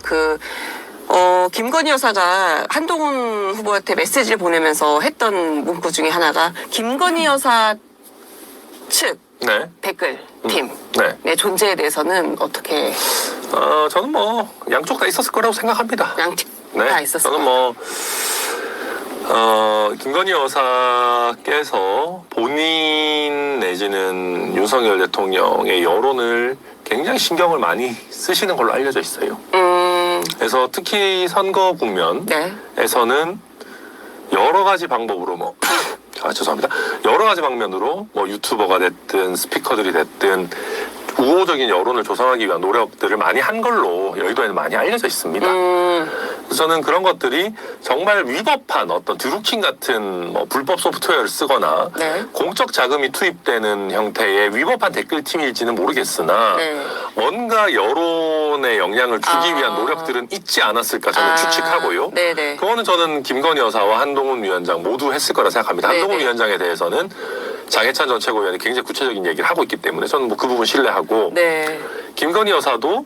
김건희 여사가 한동훈 후보한테 메시지를 보내면서 했던 문구 중에 하나가 김건희 여사 측 네. 댓글 팀의 네. 존재에 대해서는 어떻게 저는 뭐 양쪽 다 있었을 거라고 생각합니다. 양측 네. 다 있었어요? 저는 뭐 김건희 여사께서 본인 내지는 윤석열 대통령의 여론을 굉장히 신경을 많이 쓰시는 걸로 알려져 있어요. 그래서 특히 선거 국면에서는 여러 가지 방법으로 죄송합니다. 여러 가지 방면으로 유튜버가 됐든 스피커들이 됐든 우호적인 여론을 조성하기 위한 노력들을 많이 한 걸로 여의도에는 많이 알려져 있습니다. 그래서 저는 그런 것들이 정말 위법한 어떤 드루킹 같은 불법 소프트웨어를 쓰거나 네. 공적 자금이 투입되는 형태의 위법한 댓글팀일지는 모르겠으나 네. 뭔가 여론에 영향을 주기 위한 노력들은 있지 않았을까 저는 추측하고요. 네네. 그거는 저는 김건희 여사와 한동훈 위원장 모두 했을 거라 생각합니다. 네네. 한동훈 위원장에 대해서는 장해찬 전 최고위원이 굉장히 구체적인 얘기를 하고 있기 때문에 저는 그 부분 신뢰하고 네. 김건희 여사도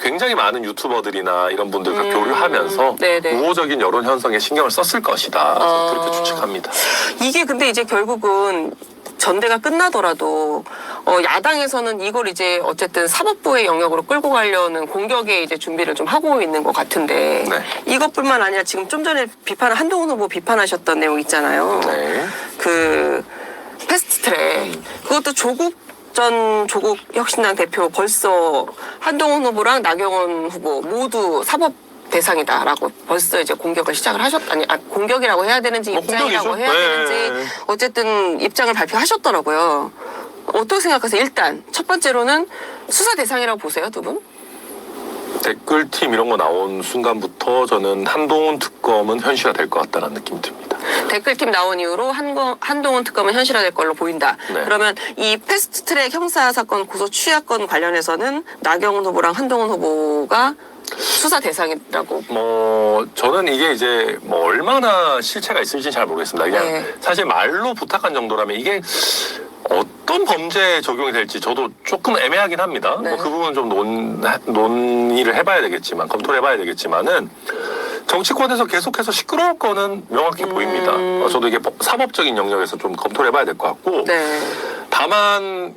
굉장히 많은 유튜버들이나 이런 분들과 교류하면서 네네. 우호적인 여론 형성에 신경을 썼을 것이다. 저는 그렇게 추측합니다. 이게 근데 이제 결국은 전대가 끝나더라도 야당에서는 이걸 이제 어쨌든 사법부의 영역으로 끌고 가려는 공격의 이제 준비를 좀 하고 있는 것 같은데 네. 이것뿐만 아니라 지금 좀 전에 한동훈 후보 비판하셨던 내용 있잖아요. 네. 그 패스트트랙 그것도 조국 혁신당 대표 벌써 한동훈 후보랑 나경원 후보 모두 사법 대상이다라고 벌써 이제 공격을 시작을 공격이라고 해야 되는지 입장이라고 공격이죠. 해야 되는지 어쨌든 입장을 발표하셨더라고요. 어떻게 생각하세요? 일단 첫 번째로는 수사 대상이라고 보세요, 두 분? 댓글팀 이런 거 나온 순간부터 저는 한동훈 특검은 현실화될 것 같다는 느낌이 듭니다. 댓글팀 나온 이후로 한동훈 특검은 현실화될 걸로 보인다. 네. 그러면 이 패스트트랙 형사사건 고소 취하건 관련해서는 나경원 후보랑 한동훈 후보가 수사 대상이라고. 저는 이게 이제 얼마나 실체가 있을지 잘 모르겠습니다. 그냥 네. 사실 말로 부탁한 정도라면 이게 어떤 범죄에 적용이 될지 저도 조금 애매하긴 합니다. 네. 그 부분은 좀 논의를 해봐야 되겠지만, 검토를 해봐야 되겠지만은 정치권에서 계속해서 시끄러울 거는 명확히 보입니다. 저도 이게 사법적인 영역에서 좀 검토를 해봐야 될 것 같고 네. 다만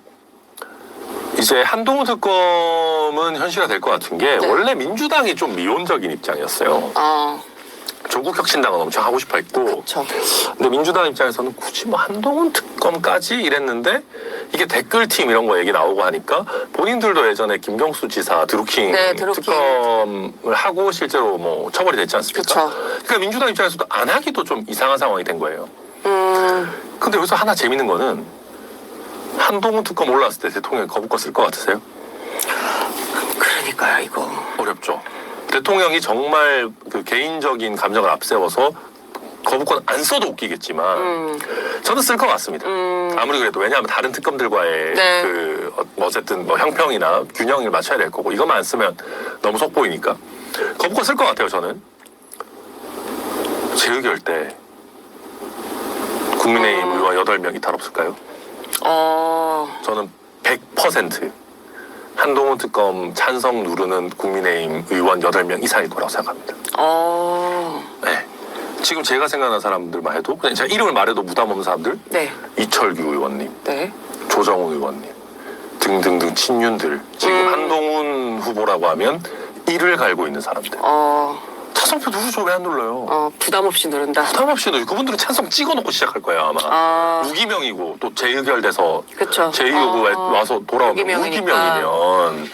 이제 한동훈 특검은 현실화될 것 같은 게 네. 원래 민주당이 좀 미온적인 입장이었어요. 조국 혁신당은 엄청 하고 싶어 했고 그렇죠. 근데 민주당 입장에서는 굳이 뭐 한동훈 특검까지 이랬는데 이게 댓글팀 이런 거 얘기 나오고 하니까 본인들도 예전에 김경수 지사 드루킹, 네, 드루킹. 특검을 하고 실제로 뭐 처벌이 됐지 않습니까? 그쵸. 그러니까 민주당 입장에서도 안 하기도 좀 이상한 상황이 된 거예요. 근데 여기서 하나 재밌는 거는 한동훈 특검 올라왔을 때 대통령이 거부권 쓸 것 같으세요? 그러니까요, 이거. 어렵죠. 대통령이 정말 그 개인적인 감정을 앞세워서 거부권 안 써도 웃기겠지만 저는 쓸 것 같습니다. 아무리 그래도 왜냐하면 다른 특검들과의 네. 그 어쨌든 뭐 형평이나 균형을 맞춰야 될 거고 이것만 안 쓰면 너무 속 보이니까 거부권 쓸 것 같아요. 저는 재의결 때 국민의힘 의원 8명 이탈 없을까요? 저는 100% 한동훈 특검 찬성 누르는 국민의힘 의원 8명 이상일 거라고 생각합니다. 네. 지금 제가 생각나는 사람들만 해도 그냥 제가 이름을 말해도 부담 없는 사람들 네. 이철규 의원님, 네. 조정훈 의원님 등등등 친윤들 지금 한동훈 후보라고 하면 이를 갈고 있는 사람들 찬성표 누르죠. 왜 안 눌러요? 부담 없이 누른다. 부담 없이 누르죠. 그분들은 찬성 찍어놓고 시작할 거예요 아마. 무기명이고 또 재의결돼서 그쵸. 제2요구에 와서 돌아오면 무기명이니까. 무기명이면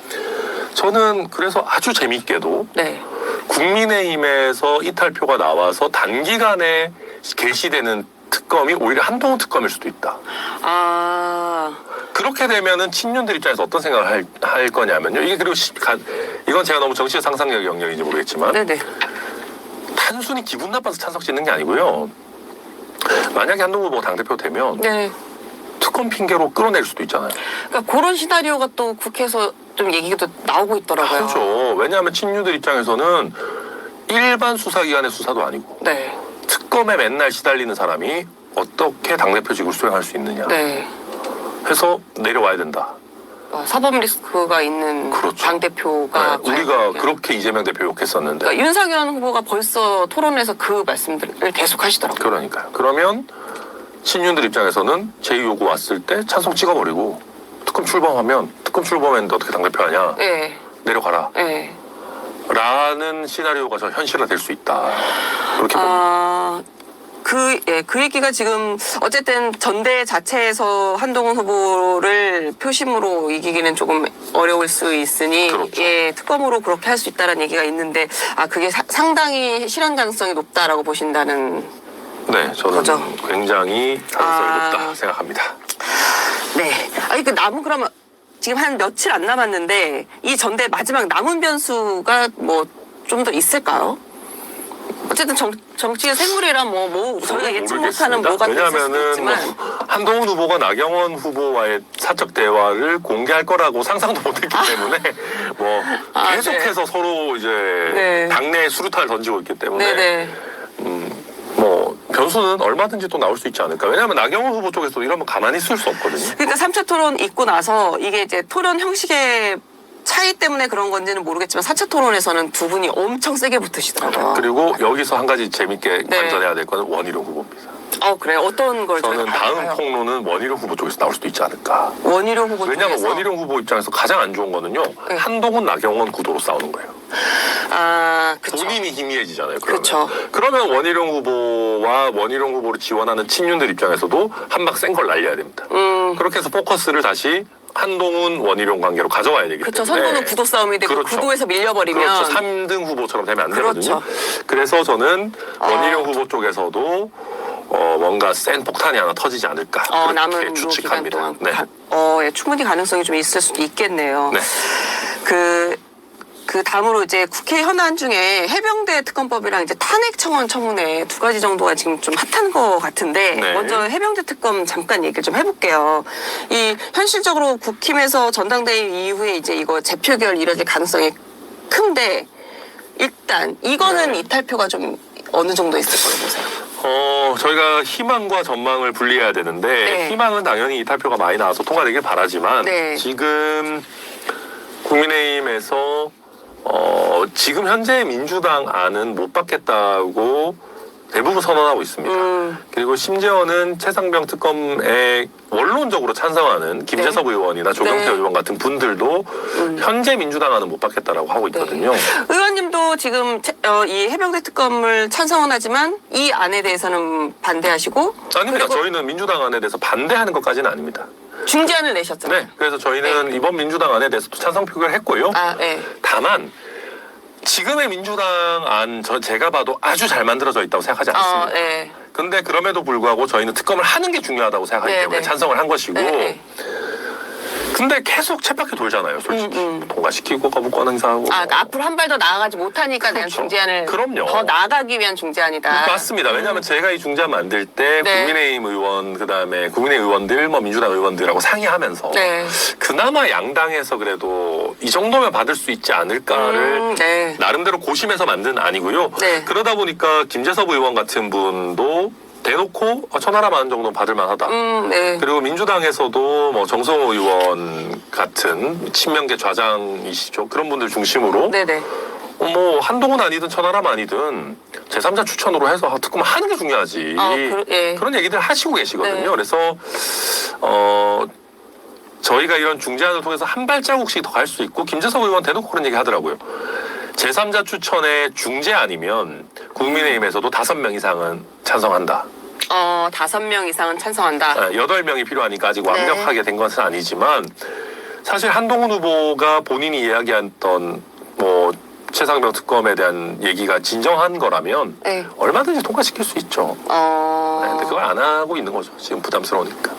저는 그래서 아주 재밌게도 네. 국민의힘에서 이탈표가 나와서 단기간에 개시되는 특검이 오히려 한동훈 특검일 수도 있다. 그렇게 되면은 친윤들 입장에서 어떤 생각을 할 거냐면요. 이게 그리고 이건 제가 너무 정치의 상상력 영역인지 모르겠지만 네네. 단순히 기분 나빠서 찬성 짓는 게 아니고요. 만약에 한동훈 후보가 당대표 되면 네. 특검 핑계로 끌어낼 수도 있잖아요. 그러니까 그런 시나리오가 또 국회에서 좀 얘기가 나오고 있더라고요. 그렇죠. 왜냐하면 친윤들 입장에서는 일반 수사기관의 수사도 아니고 네. 특검에 맨날 시달리는 사람이 어떻게 당대표직을 수행할 수 있느냐 네. 해서 내려와야 된다. 사법 리스크가 있는 그렇죠. 당대표가 네, 우리가 그렇게 이재명 대표 욕했었는데 그러니까 윤석열 후보가 벌써 토론에서 그 말씀들을 계속 하시더라고요. 그러니까요. 그러면 친윤들 입장에서는 제2요구 왔을 때 찬성 찍어버리고 특검 출범했는데 어떻게 당대표하냐. 네. 내려가라. 네. 라는 시나리오가 저 현실화될 수 있다. 그렇게 봅니다. 그 얘기가 지금 어쨌든 전대 자체에서 한동훈 후보를 표심으로 이기기는 조금 어려울 수 있으니 그렇죠. 특검으로 그렇게 할 수 있다는 얘기가 있는데 그게 상당히 실현 가능성이 높다라고 보신다는. 네, 저는 그죠? 굉장히 가능성이 높다 생각합니다. 네. 그러면 지금 한 며칠 안 남았는데 이 전대 마지막 남은 변수가 뭐 좀 더 있을까요? 어쨌든 정치의 생물이라 저희가 예측 못하는 뭐가 있을 수도 왜냐하면은 있지만 한동훈 후보가 나경원 후보와의 사적 대화를 공개할 거라고 상상도 못했기 때문에 계속해서 네. 서로 이제 네. 당내에 수류탄을 던지고 있기 때문에 네네. 변수는 얼마든지 또 나올 수 있지 않을까. 왜냐하면 나경원 후보 쪽에서도 이러면 가만히 있을 수 없거든요. 그러니까 3차 토론 있고 나서 이게 이제 토론 형식의 차이 때문에 그런 건지는 모르겠지만 4차 토론에서는 두 분이 엄청 세게 붙으시더라고요. 그리고 여기서 한 가지 재밌게 네. 관전해야 될 거는 원희룡 후보입니다. 그래요? 어떤 걸 저는 저희가 다음 알까요? 폭로는 원희룡 후보 쪽에서 나올 수도 있지 않을까. 원희룡 후보 왜냐하면 쪽에서. 원희룡 후보 입장에서 가장 안 좋은 거는요. 네. 한동훈 나경원 구도로 싸우는 거예요. 그쵸. 본인이 희미해지잖아요. 그쵸. 그러면 원희룡 후보와 원희룡 후보를 지원하는 친윤들 입장에서도 한 박 센 걸 날려야 됩니다. 그렇게 해서 포커스를 다시 한동훈 원희룡 관계로 가져와야 되기 그쵸. 때문에. 선거는 구도 싸움이 되고 그렇죠. 구도에서 밀려버리면. 그렇죠. 3등 후보처럼 되면 안 되거든요. 그렇죠. 그래서 저는 원희룡 후보 쪽에서도 뭔가 센 폭탄이 하나 터지지 않을까 그렇게 남은 기간 추측합니다. 동안 네. 충분히 가능성이 좀 있을 수도 있겠네요. 네. 그 다음으로 이제 국회 현안 중에 해병대 특검법이랑 이제 탄핵 청원 청문회 두 가지 정도가 지금 좀 핫한 것 같은데 네. 먼저 해병대 특검 잠깐 얘기를 좀 해볼게요. 이 현실적으로 국힘에서 전당대회 이후에 이제 이거 재표결 이뤄질 가능성이 큰데 일단 이거는 네. 이탈표가 좀 어느 정도 있을 거라고 보세요? 저희가 희망과 전망을 분리해야 되는데 네. 희망은 당연히 이탈표가 많이 나와서 통과되길 바라지만 네. 지금 국민의힘에서 지금 현재 민주당 안은 못 받겠다고 대부분 선언하고 있습니다. 그리고 심지어는 최상병 특검에 원론적으로 찬성하는 김재섭 의원이나 조경태 네. 의원 같은 분들도 현재 민주당 안은 못 받겠다라고 하고 있거든요. 의원님도 지금 이 해병대 특검을 찬성은 하지만 이 안에 대해서는 반대하시고 아닙니다. 그리고 저희는 민주당 안에 대해서 반대하는 것까지는 아닙니다. 중재안을 내셨잖아요. 네, 그래서 저희는 네. 이번 민주당 안에 대해서도 찬성 표결을 했고요. 네. 다만 지금의 민주당 안 제가 봐도 아주 잘 만들어져 있다고 생각하지 않습니다. 네. 근데 그럼에도 불구하고 저희는 특검을 하는 게 중요하다고 생각하기 네, 때문에 네. 찬성을 한 것이고 네. 근데 계속 쳇바퀴 돌잖아요, 솔직히. 통과시키고 거부권 행사하고. 그러니까 앞으로 한 발 더 나아가지 못하니까 내가 그렇죠. 중재안을 그럼요. 더 나아가기 위한 중재안이다. 맞습니다. 왜냐하면 제가 이 중재안 만들 때 네. 국민의힘 의원, 그다음에 국민의힘 의원들, 뭐 민주당 의원들하고 상의하면서 네. 그나마 양당에서 그래도 이 정도면 받을 수 있지 않을까를 네. 나름대로 고심해서 만든 아니고요. 네. 그러다 보니까 김재섭 의원 같은 분도 대놓고 천하람 안 정도는 받을 만하다. 네. 그리고 민주당에서도 뭐 정성호 의원 같은 친명계 좌장이시죠. 그런 분들 중심으로 네네. 뭐 한동훈 아니든 천하람 아니든 제3자 추천으로 해서 특검 하는 게 중요하지. 예. 그런 얘기들 하시고 계시거든요. 네. 그래서 저희가 이런 중재안을 통해서 한 발자국씩 더 갈 수 있고 김재섭 의원 대놓고 그런 얘기 하더라고요. 제3자 추천의 중재안이면 국민의힘에서도 5명 이상은 찬성한다. 5명 이상은 찬성한다. 8명이 필요하니까 아직 네. 완벽하게 된 것은 아니지만 사실 한동훈 후보가 본인이 이야기했던 뭐 최상병 특검에 대한 얘기가 진정한 거라면 네. 얼마든지 통과시킬 수 있죠. 근데 그걸 안 하고 있는 거죠. 지금 부담스러우니까.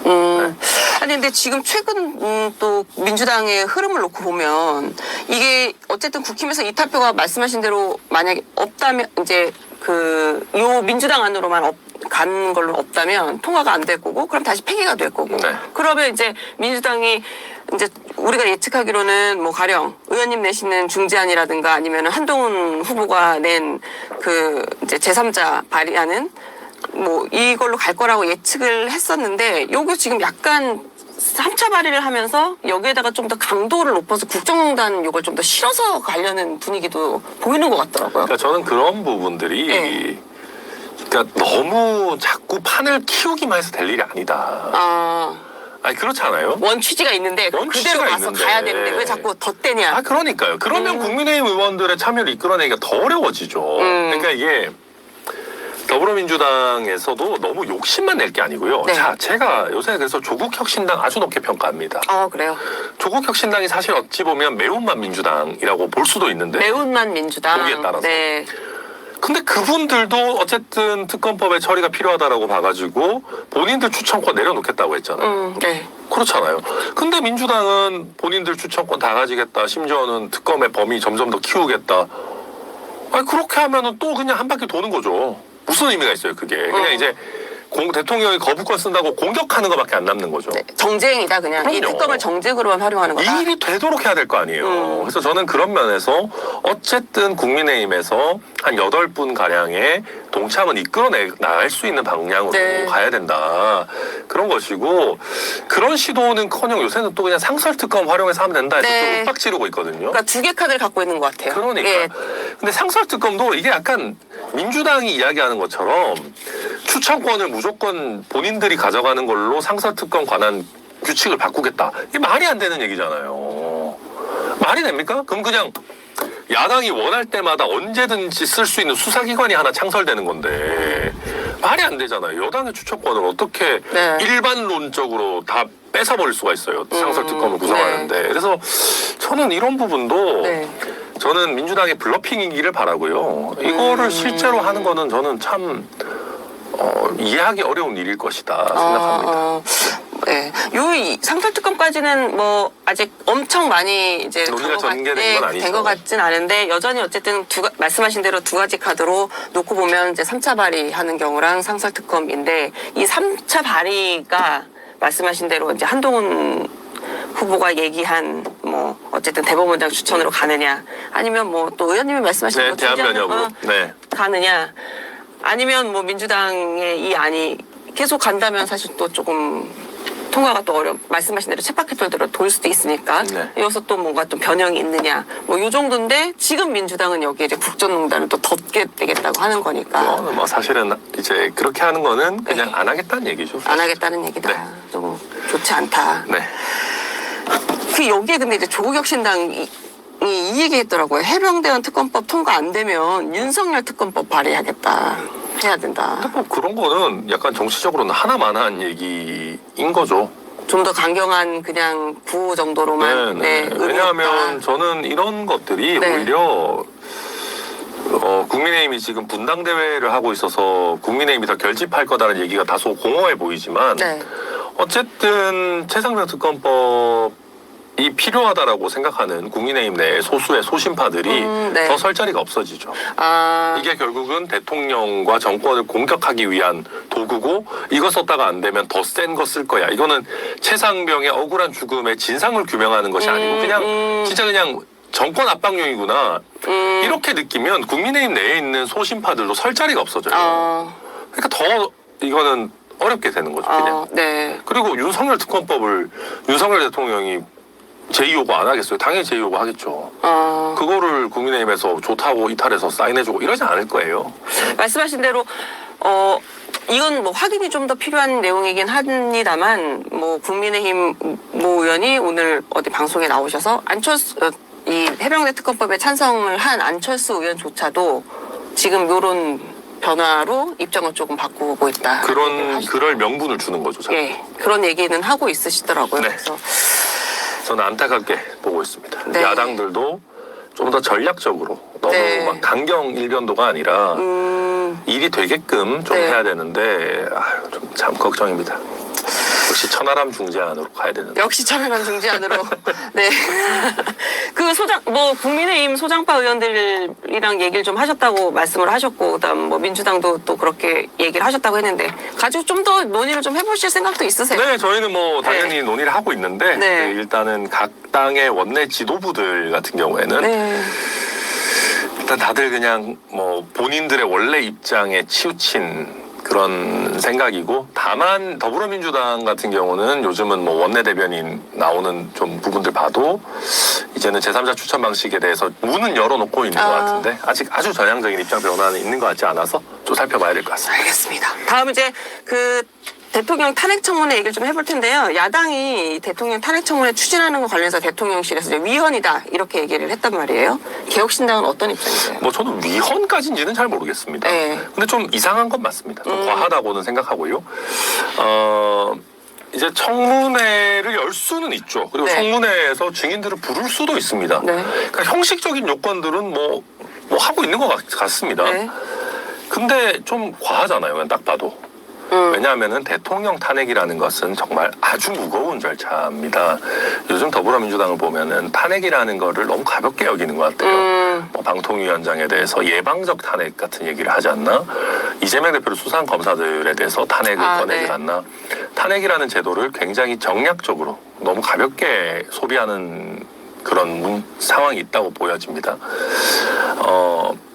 아니 근데 지금 최근 또 민주당의 흐름을 놓고 보면 이게 어쨌든 국힘에서 이탈표가 말씀하신 대로 만약에 없다면 이제 요 민주당 안으로만 간 걸로 없다면 통과가 안 될 거고 그럼 다시 폐기가 될 거고 네. 그러면 이제 민주당이 이제 우리가 예측하기로는 뭐 가령 의원님 내시는 중재안이라든가 아니면 한동훈 후보가 낸 이제 제3자 발의하는 뭐 이걸로 갈 거라고 예측을 했었는데 요게 지금 약간 3차 발의를 하면서 여기에다가 좀 더 강도를 높여서 국정농단 요걸 좀 더 실어서 가려는 분위기도 보이는 것 같더라고요. 그러니까 저는 그런 부분들이 네. 그러니까 너무 자꾸 판을 키우기만 해서 될 일이 아니다. 아니 그렇지 않아요? 원 취지가 있는데 원 그대로 취지가 가서 있는데. 가야 되는데 왜 자꾸 덧대냐. 그러니까요. 그러면 국민의힘 의원들의 참여를 이끌어내기가 더 어려워지죠. 그러니까 이게 더불어민주당에서도 너무 욕심만 낼 게 아니고요. 네. 자, 제가 요새 그래서 조국혁신당 아주 높게 평가합니다. 그래요. 조국혁신당이 사실 어찌 보면 매운맛 민주당이라고 볼 수도 있는데 매운맛 민주당. 보기에 따라서. 네. 근데 그분들도 어쨌든 특검법의 처리가 필요하다라고 봐가지고 본인들 추천권 내려놓겠다고 했잖아요. 네. 그렇잖아요. 근데 민주당은 본인들 추천권 다 가지겠다. 심지어는 특검의 범위 점점 더 키우겠다. 아니 그렇게 하면은 또 그냥 한 바퀴 도는 거죠. 무슨 의미가 있어요, 그게. 그냥 이제 대통령이 거부권 쓴다고 공격하는 것밖에 안 남는 거죠. 네. 정쟁이다 그냥. 그럼요. 이 특검을 정쟁으로만 활용하는 거다. 이 일이 되도록 해야 될 거 아니에요. 그래서 저는 그런 면에서 어쨌든 국민의힘에서 한 8분 가량의 동참은 이끌어내 나갈 수 있는 방향으로 네. 가야 된다. 그런 것이고 그런 시도는커녕 요새는 또 그냥 상설특검 활용해서 하면 된다 해서 네. 또 윽박 지르고 있거든요. 그러니까 2개 카드를 갖고 있는 것 같아요. 그러니까. 예. 근데 상설특검도 이게 약간 민주당이 이야기하는 것처럼 추천권을 무조건 본인들이 가져가는 걸로 상설특검 관한 규칙을 바꾸겠다. 이게 말이 안 되는 얘기잖아요. 말이 됩니까? 그럼 그냥 야당이 원할 때마다 언제든지 쓸 수 있는 수사기관이 하나 창설되는 건데 말이 안 되잖아요. 여당의 추천권을 어떻게 네. 일반론적으로 다 뺏어버릴 수가 있어요. 상설특검을 구성하는데. 네. 그래서 저는 이런 부분도 네. 저는 민주당의 블러핑이기를 바라고요. 이거를 실제로 하는 거는 저는 참 이해하기 어려운 일일 것이다 생각합니다. 네. 요 상설특검까지는 뭐 아직 엄청 많이 이제 논의가 전개된 건 아니죠. 된 것 같진 않은데 여전히 어쨌든 말씀하신 대로 2가지 카드로 놓고 보면 이제 3차 발의하는 경우랑 상설특검인데 이 3차 발의가 말씀하신 대로 이제 한동훈 후보가 얘기한 뭐 어쨌든 대법원장 추천으로 가느냐 아니면 뭐 또 의원님이 말씀하신 네, 뭐 대한변협으로. 네. 가느냐 아니면 뭐 민주당의 이 안이 계속 간다면 사실 또 조금 통과가 또 말씀하신 대로 쳇바퀴돌대로 돌 수도 있으니까 네. 여기서 또 뭔가 좀 변형이 있느냐 뭐 요 정도인데 지금 민주당은 여기에 이제 국정농단을 또 덮게 되겠다고 하는 거니까 그거는 뭐 사실은 이제 그렇게 하는 거는 그냥 네. 안 하겠다는 얘기죠. 안 하겠다는 얘기다. 네. 좀 좋지 않다. 네. 그 여기에 근데 이제 조국혁신당이 이 얘기했더라고요. 해병대원 특검법 통과 안 되면 윤석열 특검법 발의하겠다. 해야 된다. 뭐 그런 거는 약간 정치적으로는 하나만한 얘기인 거죠. 좀 더 강경한 그냥 구호 정도로만 왜냐하면 저는 이런 것들이 네. 오히려 국민의힘이 지금 분당대회를 하고 있어서 국민의힘이 더 결집할 거다라는 얘기가 다소 공허해 보이지만 네. 어쨌든 최상병 특검법이 필요하다라고 생각하는 국민의힘 내 소수의 소신파들이 네. 더 설 자리가 없어지죠. 아, 이게 결국은 대통령과 정권을 공격하기 위한 도구고 이거 썼다가 안 되면 더 센 거 쓸 거야. 이거는 최상병의 억울한 죽음의 진상을 규명하는 것이 아니고 그냥 진짜 그냥 정권 압박용이구나. 이렇게 느끼면 국민의힘 내에 있는 소신파들도 설 자리가 없어져요. 그러니까 더 이거는 어렵게 되는 거죠. 그냥. 네. 그리고 윤석열 특검법을 윤석열 대통령이 제2요구 안 하겠어요? 당연히 제2요구 하겠죠. 그거를 국민의힘에서 좋다고 이탈해서 사인해주고 이러지 않을 거예요. 말씀하신 대로 이건 뭐 확인이 좀 더 필요한 내용이긴 합니다만 뭐 국민의힘 모 의원이 오늘 어디 방송에 나오셔서 이 해병대 특검법에 찬성을 한 안철수 의원조차도 지금 요런 변화로 입장을 조금 바꾸고 있다. 그럴 명분을 주는 거죠. 자꾸. 예, 그런 얘기는 하고 있으시더라고요. 네. 그래서 저는 안타깝게 보고 있습니다. 네. 야당들도 좀 더 전략적으로 너무 네. 막 강경 일변도가 아니라 일이 되게끔 좀 네. 해야 되는데 좀 참 걱정입니다. 역시 천하람 중재안으로 가야 되는데. 역시 천하람 중재안으로. 네. 그 국민의힘 소장파 의원들이랑 얘기를 좀 하셨다고 말씀을 하셨고, 그다음 뭐 민주당도 또 그렇게 얘기를 하셨다고 했는데, 가지고 좀 더 논의를 좀 해보실 생각도 있으세요? 네, 저희는 뭐 당연히 논의를 하고 있는데 네. 일단은 각 당의 원내 지도부들 같은 경우에는 네. 일단 다들 그냥 뭐 본인들의 원래 입장에 치우친 그런 생각이고 다만 더불어민주당 같은 경우는 요즘은 뭐 원내대변인 나오는 좀 부분들 봐도 이제는 제3자 추천 방식에 대해서 문은 열어놓고 있는 것 같은데 아직 아주 전향적인 입장 변화는 있는 것 같지 않아서 좀 살펴봐야 될 것 같습니다. 알겠습니다. 다음 이제 그 대통령 탄핵 청문회 얘기를 좀 해볼 텐데요. 야당이 대통령 탄핵 청문회 추진하는 거 관련해서 대통령실에서 이제 위헌이다 이렇게 얘기를 했단 말이에요. 개혁신당은 어떤 입장이세요? 뭐 저는 위헌까지인지는 잘 모르겠습니다. 네. 근데 좀 이상한 건 맞습니다. 좀 과하다고는 생각하고요. 이제 청문회를 열 수는 있죠. 그리고 네. 청문회에서 증인들을 부를 수도 있습니다. 네. 그러니까 형식적인 요건들은 뭐 하고 있는 것 같습니다. 네. 근데 좀 과하잖아요. 그냥 딱 봐도. 왜냐하면은 대통령 탄핵이라는 것은 정말 아주 무거운 절차입니다. 요즘 더불어민주당을 보면은 탄핵이라는 거를 너무 가볍게 여기는 것 같아요. 뭐 방통위원장에 대해서 예방적 탄핵 같은 얘기를 하지 않나? 이재명 대표를 수사한 검사들에 대해서 탄핵을 꺼내지 네. 않나? 탄핵이라는 제도를 굉장히 정략적으로 너무 가볍게 소비하는 그런 상황이 있다고 보여집니다.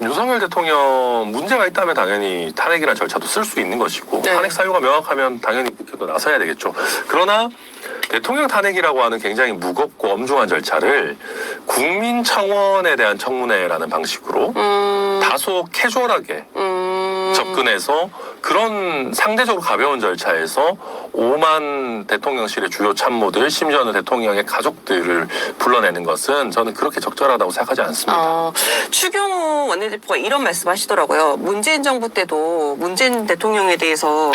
윤석열 대통령 문제가 있다면 당연히 탄핵이라는 절차도 쓸 수 있는 것이고 네. 탄핵 사유가 명확하면 당연히 국회도 나서야 되겠죠. 그러나 대통령 탄핵이라고 하는 굉장히 무겁고 엄중한 절차를 국민청원에 대한 청문회라는 방식으로 다소 캐주얼하게 접근해서 그런 상대적으로 가벼운 절차에서 5만 대통령실의 주요 참모들 심지어는 대통령의 가족들을 불러내는 것은 저는 그렇게 적절하다고 생각하지 않습니다. 추경호 원내대표가 이런 말씀하시더라고요. 문재인 정부 때도 문재인 대통령에 대해서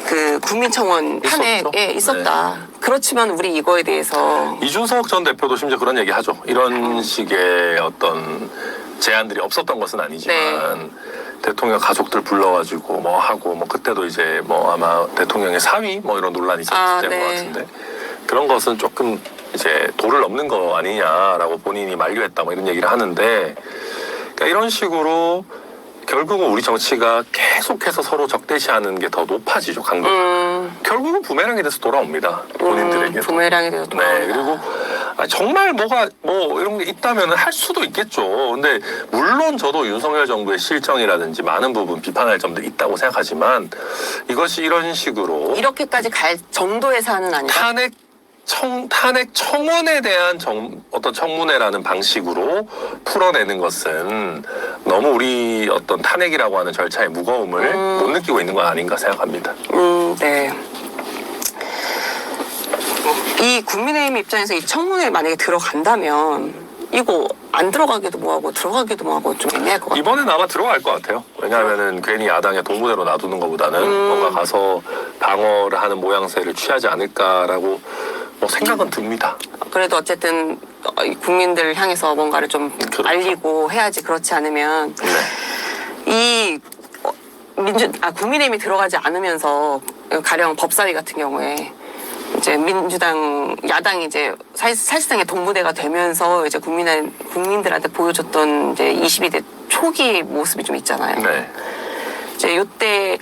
그 국민청원 탄핵에 있었다. 네. 그렇지만 우리 이거에 대해서 이준석 전 대표도 심지어 그런 얘기 하죠. 이런 식의 어떤 제안들이 없었던 것은 아니지만 대통령 가족들 불러가지고 뭐 하고 뭐 그때도 이제 뭐 아마 대통령의 사위 뭐 이런 논란이 있었을 때인 것 같은데 그런 것은 조금 이제 도를 넘는 거 아니냐라고 본인이 만류했다 뭐 이런 얘기를 하는데 그러니까 이런 식으로 결국은 우리 정치가 계속해서 서로 적대시하는 게 더 높아지죠, 강도가. 결국은 부메랑이 돼서 돌아옵니다, 본인들에게. 부메랑이 돼서 돌아옵니다. 네, 그리고 정말 뭐가 뭐 이런 게 있다면 할 수도 있겠죠. 근데 물론 저도 윤석열 정부의 실정이라든지 많은 부분 비판할 점도 있다고 생각하지만 이것이 이런 식으로 이렇게까지 갈 정도의 사안은 아니다. 탄핵 청원에 대한 어떤 청문회라는 방식으로 풀어내는 것은 너무 우리 어떤 탄핵이라고 하는 절차의 무거움을 못 느끼고 있는 건 아닌가 생각합니다. 네. 이 국민의힘 입장에서 이 청문회에 만약에 들어간다면 이거 안 들어가기도 뭐하고 들어가기도 뭐하고 좀 애매할 것 같아요. 이번엔 아마 들어갈 것 같아요. 왜냐하면은 괜히 야당의 동무대로 놔두는 것보다는 뭔가 가서 방어를 하는 모양새를 취하지 않을까라고 뭐 생각은 듭니다. 그래도 어쨌든 국민들 향해서 뭔가를 좀 그렇죠. 알리고 해야지. 그렇지 않으면 네. 이 국민의힘이 들어가지 않으면서 가령 법사위 같은 경우에 이제 민주당 야당이 이제 사실상의 동무대가 되면서 이제 국민들한테 보여줬던 이제 22대 초기 모습이 좀 있잖아요. 네. 이제 요때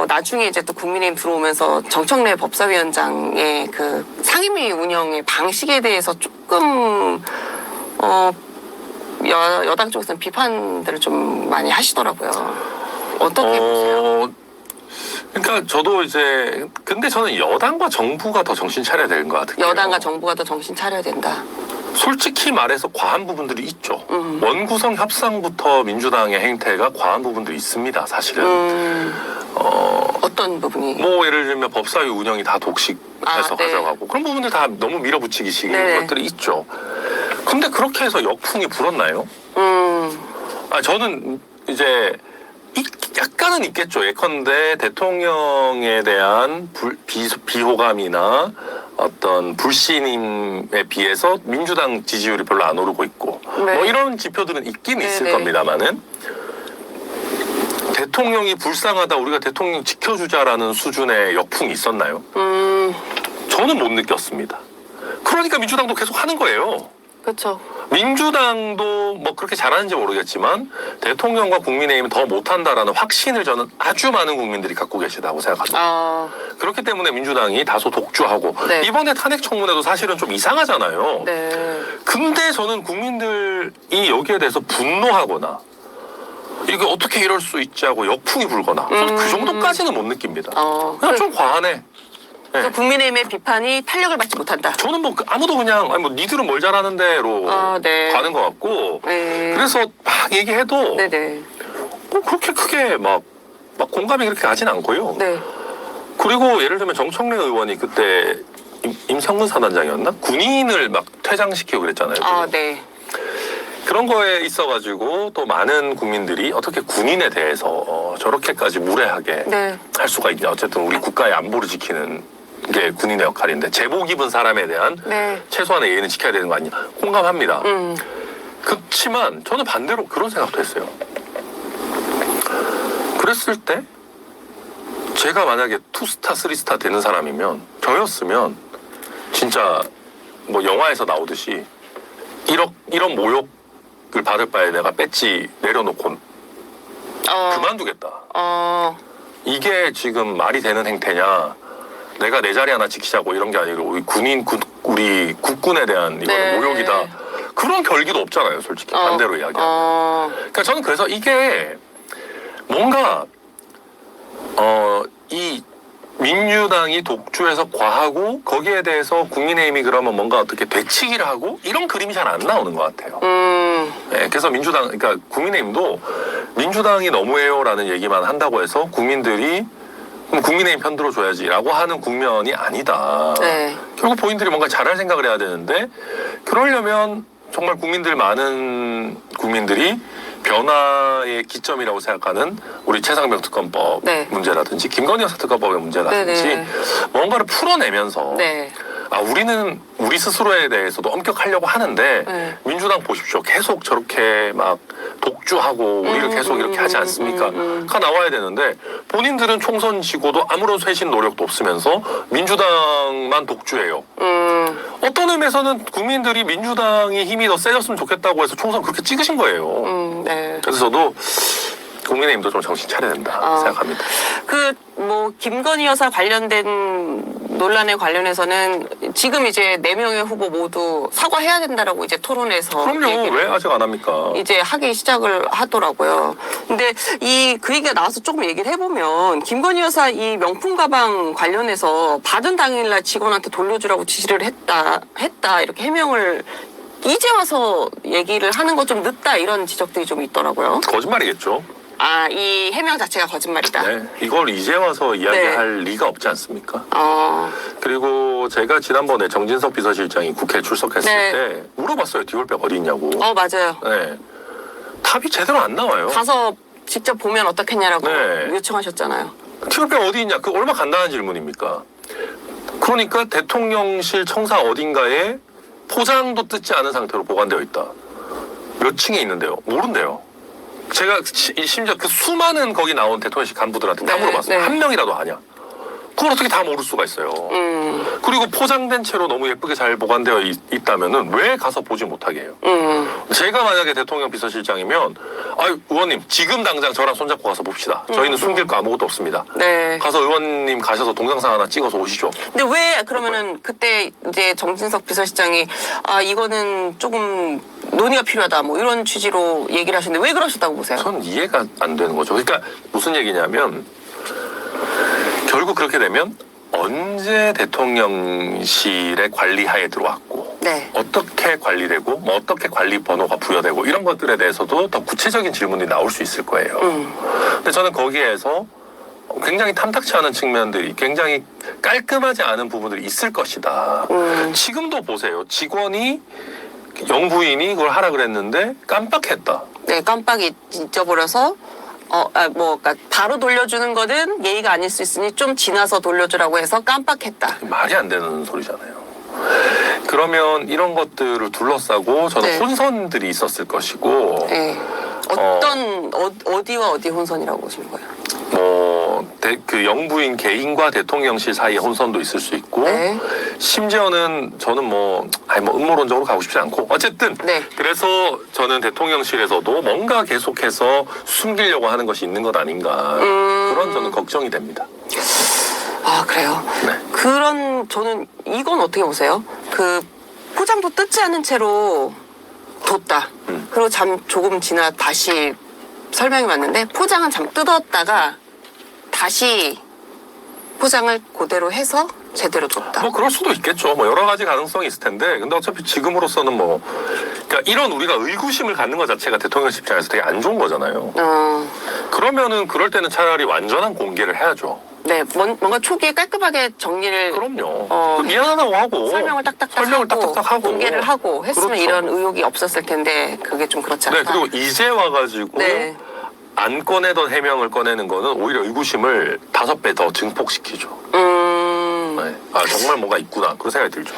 나중에 이제 또 국민의힘 들어오면서 정청래 법사위원장의 그 상임위 운영의 방식에 대해서 조금 여당 쪽에서는 비판들을 좀 많이 하시더라고요. 어떻게 보세요? 그러니까 저도 이제 근데 저는 여당과 정부가 더 정신 차려야 되는 것 같아요. 여당과 정부가 더 정신 차려야 된다. 솔직히 말해서 과한 부분들이 있죠. 원구성 협상부터 민주당의 행태가 과한 부분들이 있습니다. 사실은. 어떤 부분이? 뭐 예를 들면 법사위 운영이 다 독식해서 네. 가져가고 그런 부분들 다 너무 밀어붙이기식인 네. 것들이 있죠. 근데 그렇게 해서 역풍이 불었나요? 저는 이제 약간은 있겠죠. 예컨대 대통령에 대한 비호감이나 어떤 불신임에 비해서 민주당 지지율이 별로 안 오르고 있고 네. 뭐 이런 지표들은 있긴 있을 네. 겁니다만은 대통령이 불쌍하다 우리가 대통령 지켜주자라는 수준의 역풍이 있었나요? 저는 못 느꼈습니다. 그러니까 민주당도 계속 하는 거예요. 그렇죠. 민주당도 뭐 그렇게 잘하는지 모르겠지만 대통령과 국민의힘은 더 못한다라는 확신을 저는 아주 많은 국민들이 갖고 계시다고 생각합니다. 그렇기 때문에 민주당이 다소 독주하고 네. 이번에 탄핵 청문회도 사실은 좀 이상하잖아요. 네. 근데 저는 국민들이 여기에 대해서 분노하거나 이게 어떻게 이럴 수 있지 하고 역풍이 불거나 저는 그 정도까지는 못 느낍니다. 그냥 좀 과하네. 네. 국민의힘의 비판이 탄력을 받지 못한다. 저는 뭐 아무도 그냥 아니 뭐 니들은 뭘 잘하는데로 네. 가는 것 같고 네. 그래서 막 얘기해도 네네. 그렇게 크게 막 공감이 그렇게 가진 않고요. 네. 그리고 예를 들면 정청래 의원이 그때 임성근 사단장이었나? 군인을 막 퇴장시키고 그랬잖아요. 네. 그런 거에 있어가지고 또 많은 국민들이 어떻게 군인에 대해서 저렇게까지 무례하게 네. 할 수가 있냐. 어쨌든 우리 국가의 안보를 지키는 게 군인의 역할인데 제복 입은 사람에 대한 네. 최소한의 예의는 지켜야 되는 거 아니냐. 공감합니다. 그렇지만 저는 반대로 그런 생각도 했어요. 그랬을 때 제가 만약에 2스타, 3스타 되는 사람이면 저였으면 진짜 뭐 영화에서 나오듯이 이런 모욕을 받을 바에 내가 배지 내려놓고 그만두겠다. 이게 지금 말이 되는 행태냐. 내가 내 자리 하나 지키자고 이런 게 아니고 우리 국군에 대한 이거는 네. 모욕이다. 그런 결기도 없잖아요. 솔직히 반대로 이야기하면. 그러니까 저는 그래서 이게 뭔가 이 민주당이 독주해서 과하고 거기에 대해서 국민의힘이 그러면 뭔가 어떻게 되치기를 하고 이런 그림이 잘 안 나오는 것 같아요. 네, 그래서 그러니까 국민의힘도 민주당이 너무해요라는 얘기만 한다고 해서 국민들이 그럼 국민의힘 편 들어줘야지라고 하는 국면이 아니다. 네. 결국 본인들이 뭔가 잘할 생각을 해야 되는데 그러려면 정말 많은 국민들이 변화의 기점이라고 생각하는 우리 최상병 특검법 네. 문제라든지 김건희 여사 특검법의 문제라든지 네네. 뭔가를 풀어내면서 네. 우리는 우리 스스로에 대해서도 엄격하려고 하는데 네. 민주당 보십시오. 계속 저렇게 막 독주하고 우리를 계속 이렇게 하지 않습니까? 가 나와야 되는데 본인들은 총선 지고도 아무런 쇄신 노력도 없으면서 민주당만 독주해요. 어떤 의미에서는 국민들이 민주당이 힘이 더 세졌으면 좋겠다고 해서 총선 그렇게 찍으신 거예요. 네. 그래서 저도 국민의힘도 좀 정신 차려야 된다 생각합니다. 김건희 여사 관련된 논란에 관련해서는 지금 이제 4명의 후보 모두 사과해야 된다라고 이제 토론에서 그럼요. 얘기를 왜 아직 안 합니까? 이제 하기 시작을 하더라고요. 근데 그 얘기가 나와서 조금 얘기를 해보면 김건희 여사 이 명품 가방 관련해서 받은 당일날 직원한테 돌려주라고 지시를 했다 이렇게 해명을 이제 와서 얘기를 하는 거 좀 늦다 이런 지적들이 좀 있더라고요. 거짓말이겠죠. 아, 이 해명 자체가 거짓말이다. 네. 이걸 이제 와서 이야기할 리가 없지 않습니까? 그리고 제가 지난번에 정진석 비서실장이 국회에 출석했을 네. 때 물어봤어요. 디올백 어디 있냐고. 맞아요. 네. 답이 제대로 안 나와요. 가서 직접 보면 어떻겠냐라고 네. 요청하셨잖아요. 디올백 어디 있냐? 그 얼마나 간단한 질문입니까? 그러니까 대통령실 청사 어딘가에 포장도 뜯지 않은 상태로 보관되어 있다. 몇 층에 있는데요? 모른대요. 제가 심지어 그 수많은 거기 나온 대통령실 간부들한테 다 네, 물어봤어요. 네. 한 명이라도 아냐? 그걸 어떻게 다 모를 수가 있어요. 그리고 포장된 채로 너무 예쁘게 잘 보관되어 있다면은 왜 가서 보지 못하게 해요? 제가 만약에 대통령 비서실장이면 아유 의원님 지금 당장 저랑 손잡고 가서 봅시다. 저희는 숨길 거 아무것도 없습니다. 네. 가서 의원님 가셔서 동영상 하나 찍어서 오시죠. 근데 왜 그러면은 그때 이제 정진석 비서실장이 이거는 조금 논의가 필요하다 뭐 이런 취지로 얘기를 하시는데 왜 그러셨다고 보세요? 전 이해가 안 되는 거죠. 그러니까 무슨 얘기냐면 결국 그렇게 되면 언제 대통령실의 관리하에 들어왔고 네. 어떻게 관리되고 뭐 어떻게 관리 번호가 부여되고 이런 것들에 대해서도 더 구체적인 질문이 나올 수 있을 거예요. 근데 저는 거기에서 굉장히 탐탁치 않은 측면들이 굉장히 깔끔하지 않은 부분들이 있을 것이다. 지금도 보세요. 직원이 영부인이 그걸 하라 그랬는데 깜빡했다. 네, 깜빡 잊어버려서 그러니까 바로 돌려주는 거는 예의가 아닐 수 있으니 좀 지나서 돌려주라고 해서 깜빡했다. 말이 안 되는 소리잖아요. 그러면 이런 것들을 둘러싸고 저는 네. 혼선들이 있었을 것이고 네. 어디와 어디 혼선이라고 보시는 거예요? 그 영부인 개인과 대통령실 사이의 혼선도 있을 수 있고 네. 심지어는 저는 음모론적으로 가고 싶지 않고 어쨌든 네. 그래서 저는 대통령실에서도 뭔가 계속해서 숨기려고 하는 것이 있는 것 아닌가 그런 저는 걱정이 됩니다. 아, 그래요? 네. 저는 이건 어떻게 보세요? 그 포장도 뜯지 않은 채로 뒀다. 그리고 조금 지나 다시 설명이 왔는데 포장은 뜯었다가 다시 포장을 그대로 해서 제대로 뒀다. 그럴 수도 있겠죠. 여러 가지 가능성이 있을 텐데 근데 어차피 지금으로서는 그러니까 이런 우리가 의구심을 갖는 것 자체가 대통령실 입장에서 되게 안 좋은 거잖아요. 그러면은 그럴 때는 차라리 완전한 공개를 해야죠. 네, 뭔가 초기에 깔끔하게 정리를 그럼요. 미안하다고 하고 설명을 딱딱딱 하고 공개를 하고 했으면 그렇죠. 이런 의혹이 없었을 텐데 그게 좀 그렇지 않다. 네, 그리고 이제 와가지고 네. 안 꺼내던 해명을 꺼내는 거는 오히려 의구심을 5배 더 증폭시키죠. 네. 정말 뭔가 있구나 그런 생각이 들죠.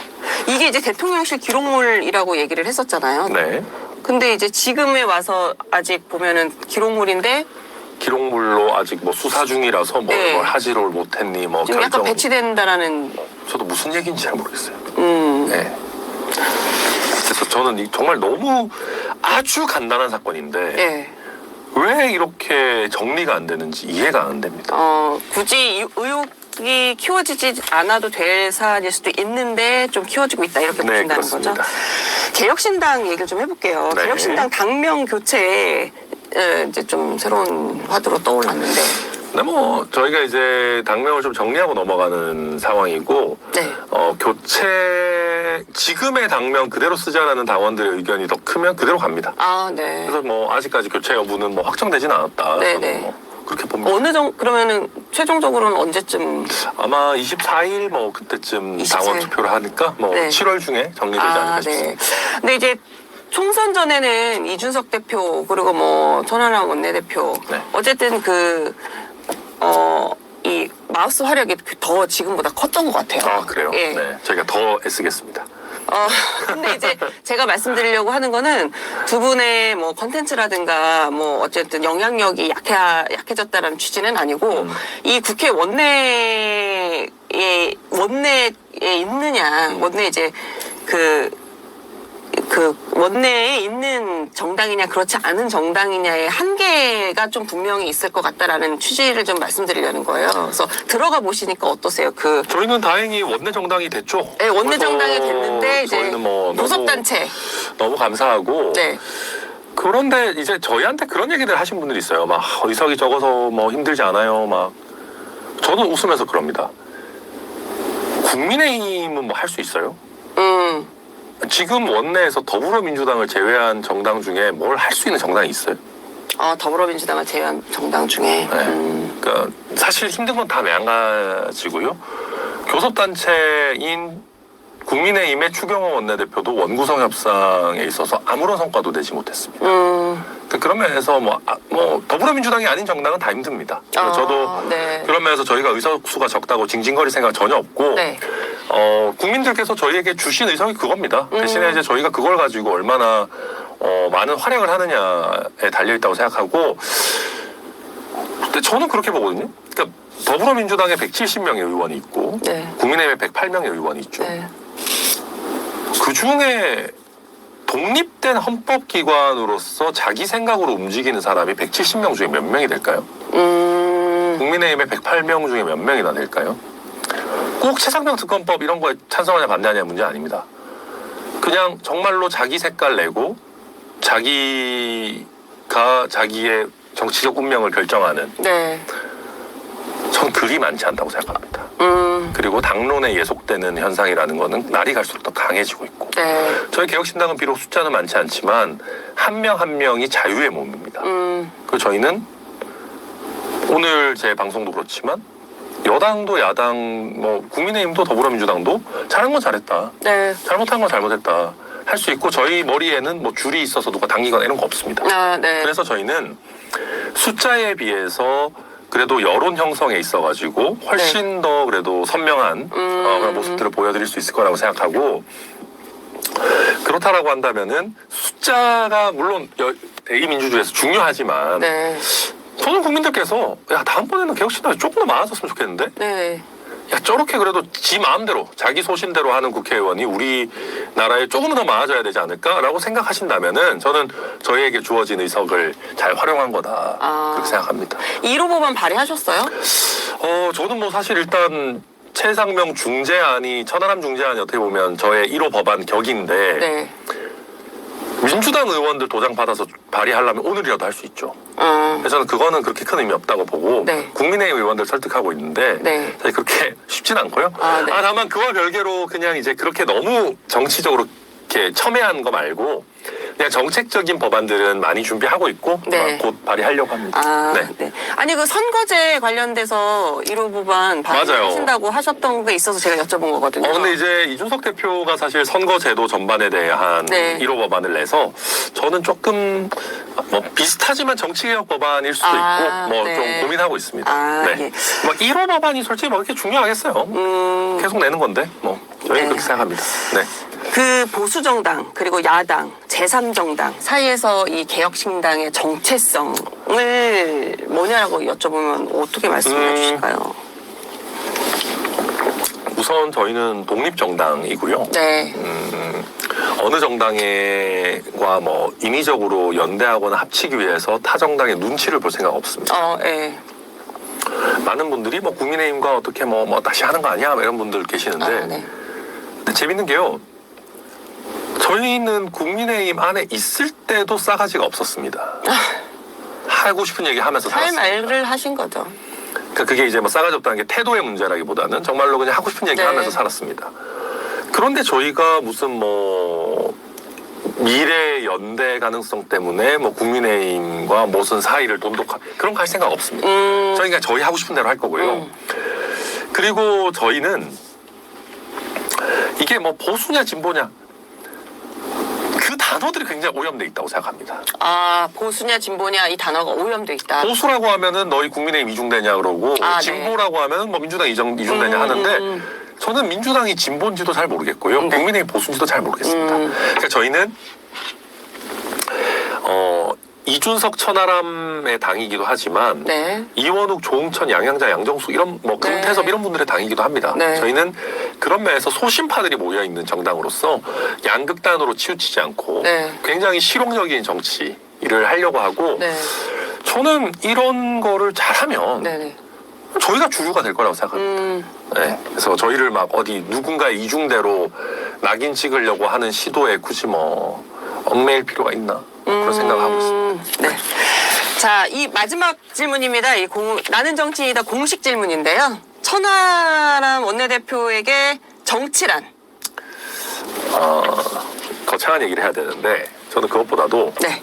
이게 이제 대통령실 기록물이라고 얘기를 했었잖아요. 네. 근데 이제 지금에 와서 아직 보면은 기록물인데 기록물로 아직 수사 중이라서 네. 뭘 하지를 못했니 지금 약간 배치된다라는. 저도 무슨 얘기인지 잘 모르겠어요. 네. 그래서 저는 정말 너무 아주 간단한 사건인데 네. 왜 이렇게 정리가 안 되는지 이해가 안 됩니다. 굳이 의혹이 키워지지 않아도 될 사안일 수도 있는데 좀 키워지고 있다 이렇게 보신다는 그렇습니다. 거죠. 개혁신당 얘기를 좀 해볼게요. 네. 개혁신당 당명 교체에 이제 좀 새로운 화두로 떠올랐는데. 네, 저희가 이제 당명을 좀 정리하고 넘어가는 상황이고, 네. 지금의 당명 그대로 쓰자라는 당원들의 의견이 더 크면 그대로 갑니다. 네. 그래서 아직까지 교체 여부는 확정되진 않았다. 네, 저는 네. 그렇게 봅니다. 그러면은 최종적으로는 언제쯤? 아마 24일 그때쯤 24일. 당원 투표를 하니까 네. 7월 중에 정리되지 않을까 싶습니다. 네. 근데 이제 총선 전에는 이준석 대표 그리고 전하람 원내대표 네. 어쨌든 이 마우스 화력이 더 지금보다 컸던 것 같아요. 그래요? 예. 네. 저희가 더 애쓰겠습니다. 근데 이제 제가 말씀드리려고 하는 거는 두 분의 컨텐츠라든가 어쨌든 영향력이 약해졌다라는 취지는 아니고 이 국회 원내에 있느냐 원내 이제 그 그 원내에 있는 정당이냐 그렇지 않은 정당이냐의 한계가 좀 분명히 있을 것 같다라는 취지를 좀 말씀드리려는 거예요. 그래서 들어가 보시니까 어떠세요? 저희는 다행히 원내 정당이 됐죠. 네, 원내 그래서 정당이 됐는데 이제 저희는 뭐 교섭단체. 너무 감사하고. 네. 그런데 이제 저희한테 그런 얘기들 하신 분들이 있어요. 막 의석이 적어서 뭐 힘들지 않아요. 막 저는 웃으면서 그럽니다. 국민의힘은 뭐 할 수 있어요? 지금 원내에서 더불어민주당을 제외한 정당 중에 뭘 할 수 있는 정당이 있어요? 더불어민주당을 제외한 정당 중에. 그러니까 사실 힘든 건 다 매한가지고요. 교섭단체인 국민의힘의 추경호 원내대표도 원구성 협상에 있어서 아무런 성과도 내지 못했습니다. 그런 면에서 뭐 더불어민주당이 아닌 정당은 다 힘듭니다. 저도 네. 그런 면에서 저희가 의석수가 적다고 징징거릴 생각 전혀 없고 네. 국민들께서 저희에게 주신 의석이 그겁니다. 대신에 이제 저희가 그걸 가지고 얼마나 많은 활약을 하느냐에 달려 있다고 생각하고, 근데 저는 그렇게 보거든요. 그러니까 더불어민주당에 170명의 의원이 있고 네. 국민의힘에 108명의 의원이 있죠. 네. 그 중에 독립된 헌법기관으로서 자기 생각으로 움직이는 사람이 170명 중에 몇 명이 될까요? 국민의힘의 108명 중에 몇 명이나 될까요? 꼭 최상병 특검법 이런 거에 찬성하냐 반대하냐 문제 아닙니다. 그냥 정말로 자기 색깔 내고 자기가 자기의 정치적 운명을 결정하는, 네. 전 그리 많지 않다고 생각합니다. 그리고 당론에 예속되는 현상이라는 거는 날이 갈수록 더 강해지고 있고, 네. 저희 개혁신당은 비록 숫자는 많지 않지만 한 명 한 명이 자유의 몸입니다. 그리고 저희는 오늘 제 방송도 그렇지만 여당도 야당, 뭐 국민의힘도 더불어민주당도 잘한 건 잘했다, 네. 잘못한 건 잘못했다 할 수 있고, 저희 머리에는 뭐 줄이 있어서 누가 당기거나 이런 거 없습니다. 네. 그래서 저희는 숫자에 비해서 그래도 여론 형성에 있어가지고 훨씬 더 그래도 선명한 그런 모습들을 보여드릴 수 있을 거라고 생각하고, 그렇다라고 한다면은 숫자가 물론 대의민주주의에서 중요하지만 네. 저는 국민들께서 다음번에는 개혁신당이 조금 더 많아졌으면 좋겠는데, 네. 저렇게 그래도 지 마음대로 자기 소신대로 하는 국회의원이 우리나라에 조금 더 많아져야 되지 않을까라고 생각하신다면은 저는 저희에게 주어진 의석을 잘 활용한 거다, 그렇게 생각합니다. 1호 법안 발의하셨어요? 저는 뭐 사실 일단 최상명 중재안이, 천하람 중재안이 어떻게 보면 저의 1호 법안 격인데, 네. 민주당 의원들 도장 받아서 발의하려면 오늘이라도 할 수 있죠. 그래서 저는 그거는 그렇게 큰 의미 없다고 보고, 네. 국민의힘 의원들 설득하고 있는데, 네. 사실 그렇게 쉽진 않고요. 네. 다만 그와 별개로 그냥 이제 그렇게 너무 정치적으로 이렇게 첨예한 거 말고 그냥 정책적인 법안들은 많이 준비하고 있고, 네. 곧 발의하려고 합니다. 네. 아니 그 선거제 관련돼서 1호 법안 발의하신다고 하셨던 게 있어서 제가 여쭤본 거거든요. 근데 이제 이준석 대표가 사실 선거제도 전반에 대한 네. 1호 법안을 내서 저는 조금 뭐 비슷하지만 정치개혁 법안일 수도 있고 뭐 좀 네. 고민하고 있습니다. 네. 예. 뭐 1호 법안이 솔직히 뭐 그렇게 중요하겠어요. 계속 내는 건데 뭐 저희는 네. 그렇게 생각합니다. 네. 그 보수정당 그리고 야당 제3정당 사이에서 이 개혁신당의 정체성을 뭐냐라고 여쭤보면 어떻게 말씀해 주실까요? 우선 저희는 독립정당이고요. 네. 어느 정당과 뭐 인위적으로 연대하거나 합치기 위해서 타 정당의 눈치를 볼 생각 없습니다. 예. 많은 분들이 뭐 국민의힘과 어떻게 뭐 다시 하는 거 아니야 이런 분들 계시는데, 네. 근데 재밌는 게요, 저희는 국민의힘 안에 있을 때도 싸가지가 없었습니다. 하고 싶은 얘기 하면서 할 살았습니다. 말을 하신 거죠. 그러니까 그게 이제 뭐 싸가지 없다는 게 태도의 문제라기보다는 정말로 그냥 하고 싶은 얘기 네. 하면서 살았습니다. 그런데 저희가 무슨 뭐 미래 연대 가능성 때문에 뭐 국민의힘과 무슨 사이를 돈독한 그런 거 할 생각 없습니다. 저희가 저희 하고 싶은 대로 할 거고요. 그리고 저희는 이게 뭐 보수냐 진보냐 그 단어들이 굉장히 오염돼 있다고 생각합니다. 보수냐 진보냐 이 단어가 오염돼 있다. 보수라고 하면은 너희 국민의힘 이중대냐 그러고, 네. 진보라고 하면은 뭐 민주당 이중대냐 하는데, 저는 민주당이 진보인지도 잘 모르겠고요. 국민의힘 보수인지도 잘 모르겠습니다. 그러니까 저희는 이준석 천하람의 당이기도 하지만 네. 이원욱, 조응천, 양양자, 양정숙 이런 뭐 네. 금태섭 이런 분들의 당이기도 합니다. 네. 저희는 그런 면에서 소신파들이 모여 있는 정당으로서 양극단으로 치우치지 않고 네. 굉장히 실용적인 정치를 하려고 하고 네. 저는 이런 거를 잘하면 네네. 저희가 주류가 될 거라고 생각합니다. 네, 그래서 저희를 막 어디 누군가의 이중대로 낙인 찍으려고 하는 시도에 굳이 뭐 얽매일 필요가 있나 그런 생각을 하고 있습니다. 네. 자, 이 마지막 질문입니다. 나는 정치이다 공식 질문인데요. 천하람 원내대표에게 정치란? 거창한 얘기를 해야 되는데 저는 그것보다도 네.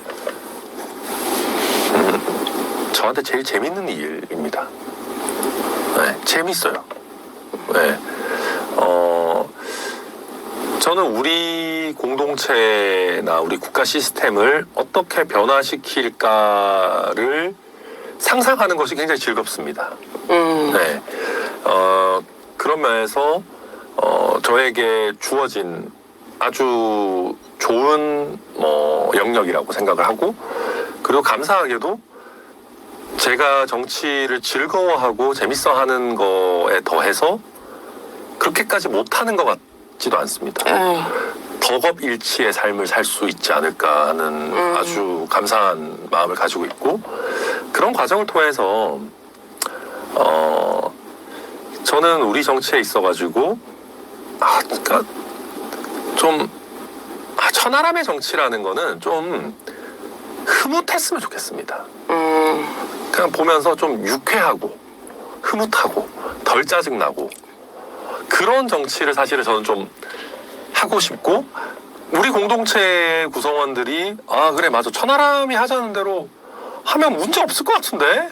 저한테 제일 재밌는 일입니다. 네, 재밌어요. 네. 저는 우리 공동체나 우리 국가 시스템을 어떻게 변화시킬까를 상상하는 것이 굉장히 즐겁습니다. 네. 그런 면에서 저에게 주어진 아주 좋은 영역이라고 생각을 하고 그리고 감사하게도 제가 정치를 즐거워하고 재밌어하는 거에 더해서 그렇게까지 못하는 것 같지도 않습니다. 덕업일치의 삶을 살 수 있지 않을까 하는 아주 감사한 마음을 가지고 있고 그런 과정을 통해서 저는 우리 정치에 있어가지고 그러니까 좀 천하람의 정치라는 거는 좀 흐뭇했으면 좋겠습니다. 그냥 보면서 좀 유쾌하고 흐뭇하고 덜 짜증나고 그런 정치를 사실은 저는 좀 하고 싶고 우리 공동체 구성원들이 그래 맞아 천하람이 하자는 대로 하면 문제 없을 것 같은데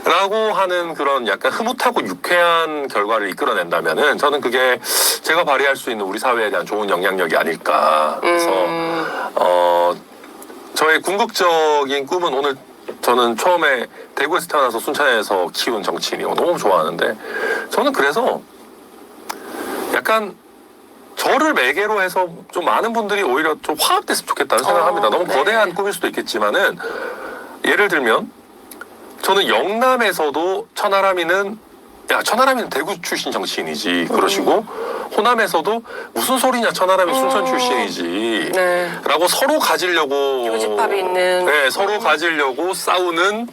라고 하는 그런 약간 흐뭇하고 유쾌한 결과를 이끌어낸다면은 저는 그게 제가 발휘할 수 있는 우리 사회에 대한 좋은 영향력이 아닐까. 그래서 저의 궁극적인 꿈은 오늘 저는 처음에 대구에서 태어나서 순천에서 키운 정치인이고 너무 좋아하는데 저는 그래서 약간 저를 매개로 해서 좀 많은 분들이 오히려 좀 화합됐으면 좋겠다는 생각을 합니다. 너무 네. 거대한 꿈일 수도 있겠지만은 예를 들면 저는 영남에서도 천하람이는 대구 출신 정치인이지 그러시고 호남에서도 무슨 소리냐 천하람이 순천 출신이지 네. 라고 서로 가지려고 교집합이 있는 네, 서로 가지려고 싸우는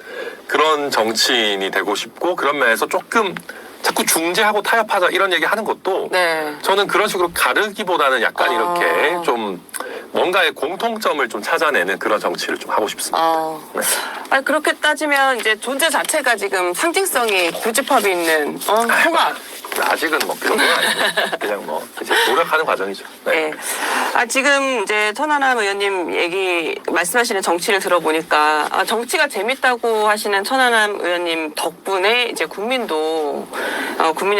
그런 정치인이 되고 싶고 그런 면에서 조금 자꾸 중재하고 타협하자 이런 얘기 하는 것도 네. 저는 그런 식으로 가르기보다는 약간 이렇게 좀 뭔가의 공통점을 좀 찾아내는 그런 정치를 좀 하고 싶습니다. 네. 아니, 그렇게 따지면 이제 존재 자체가 지금 상징성이 교집합이 있는 통합. 아직은 뭐 그런 건 아니고 그냥 뭐 이제 노력하는 과정이죠. 네. 네. 지금 이제 천하람 의원님 얘기 말씀하시는 정치를 들어보니까 정치가 재밌다고 하시는 천하람 의원님 덕분에 이제 국민의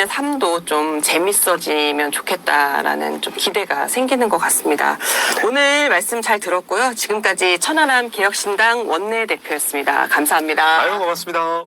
삶도 좀 재밌어지면 좋겠다라는 좀 기대가 생기는 것 같습니다. 오늘 말씀 잘 들었고요. 지금까지 천하람 개혁신당 원내대표였습니다. 감사합니다. 고맙습니다.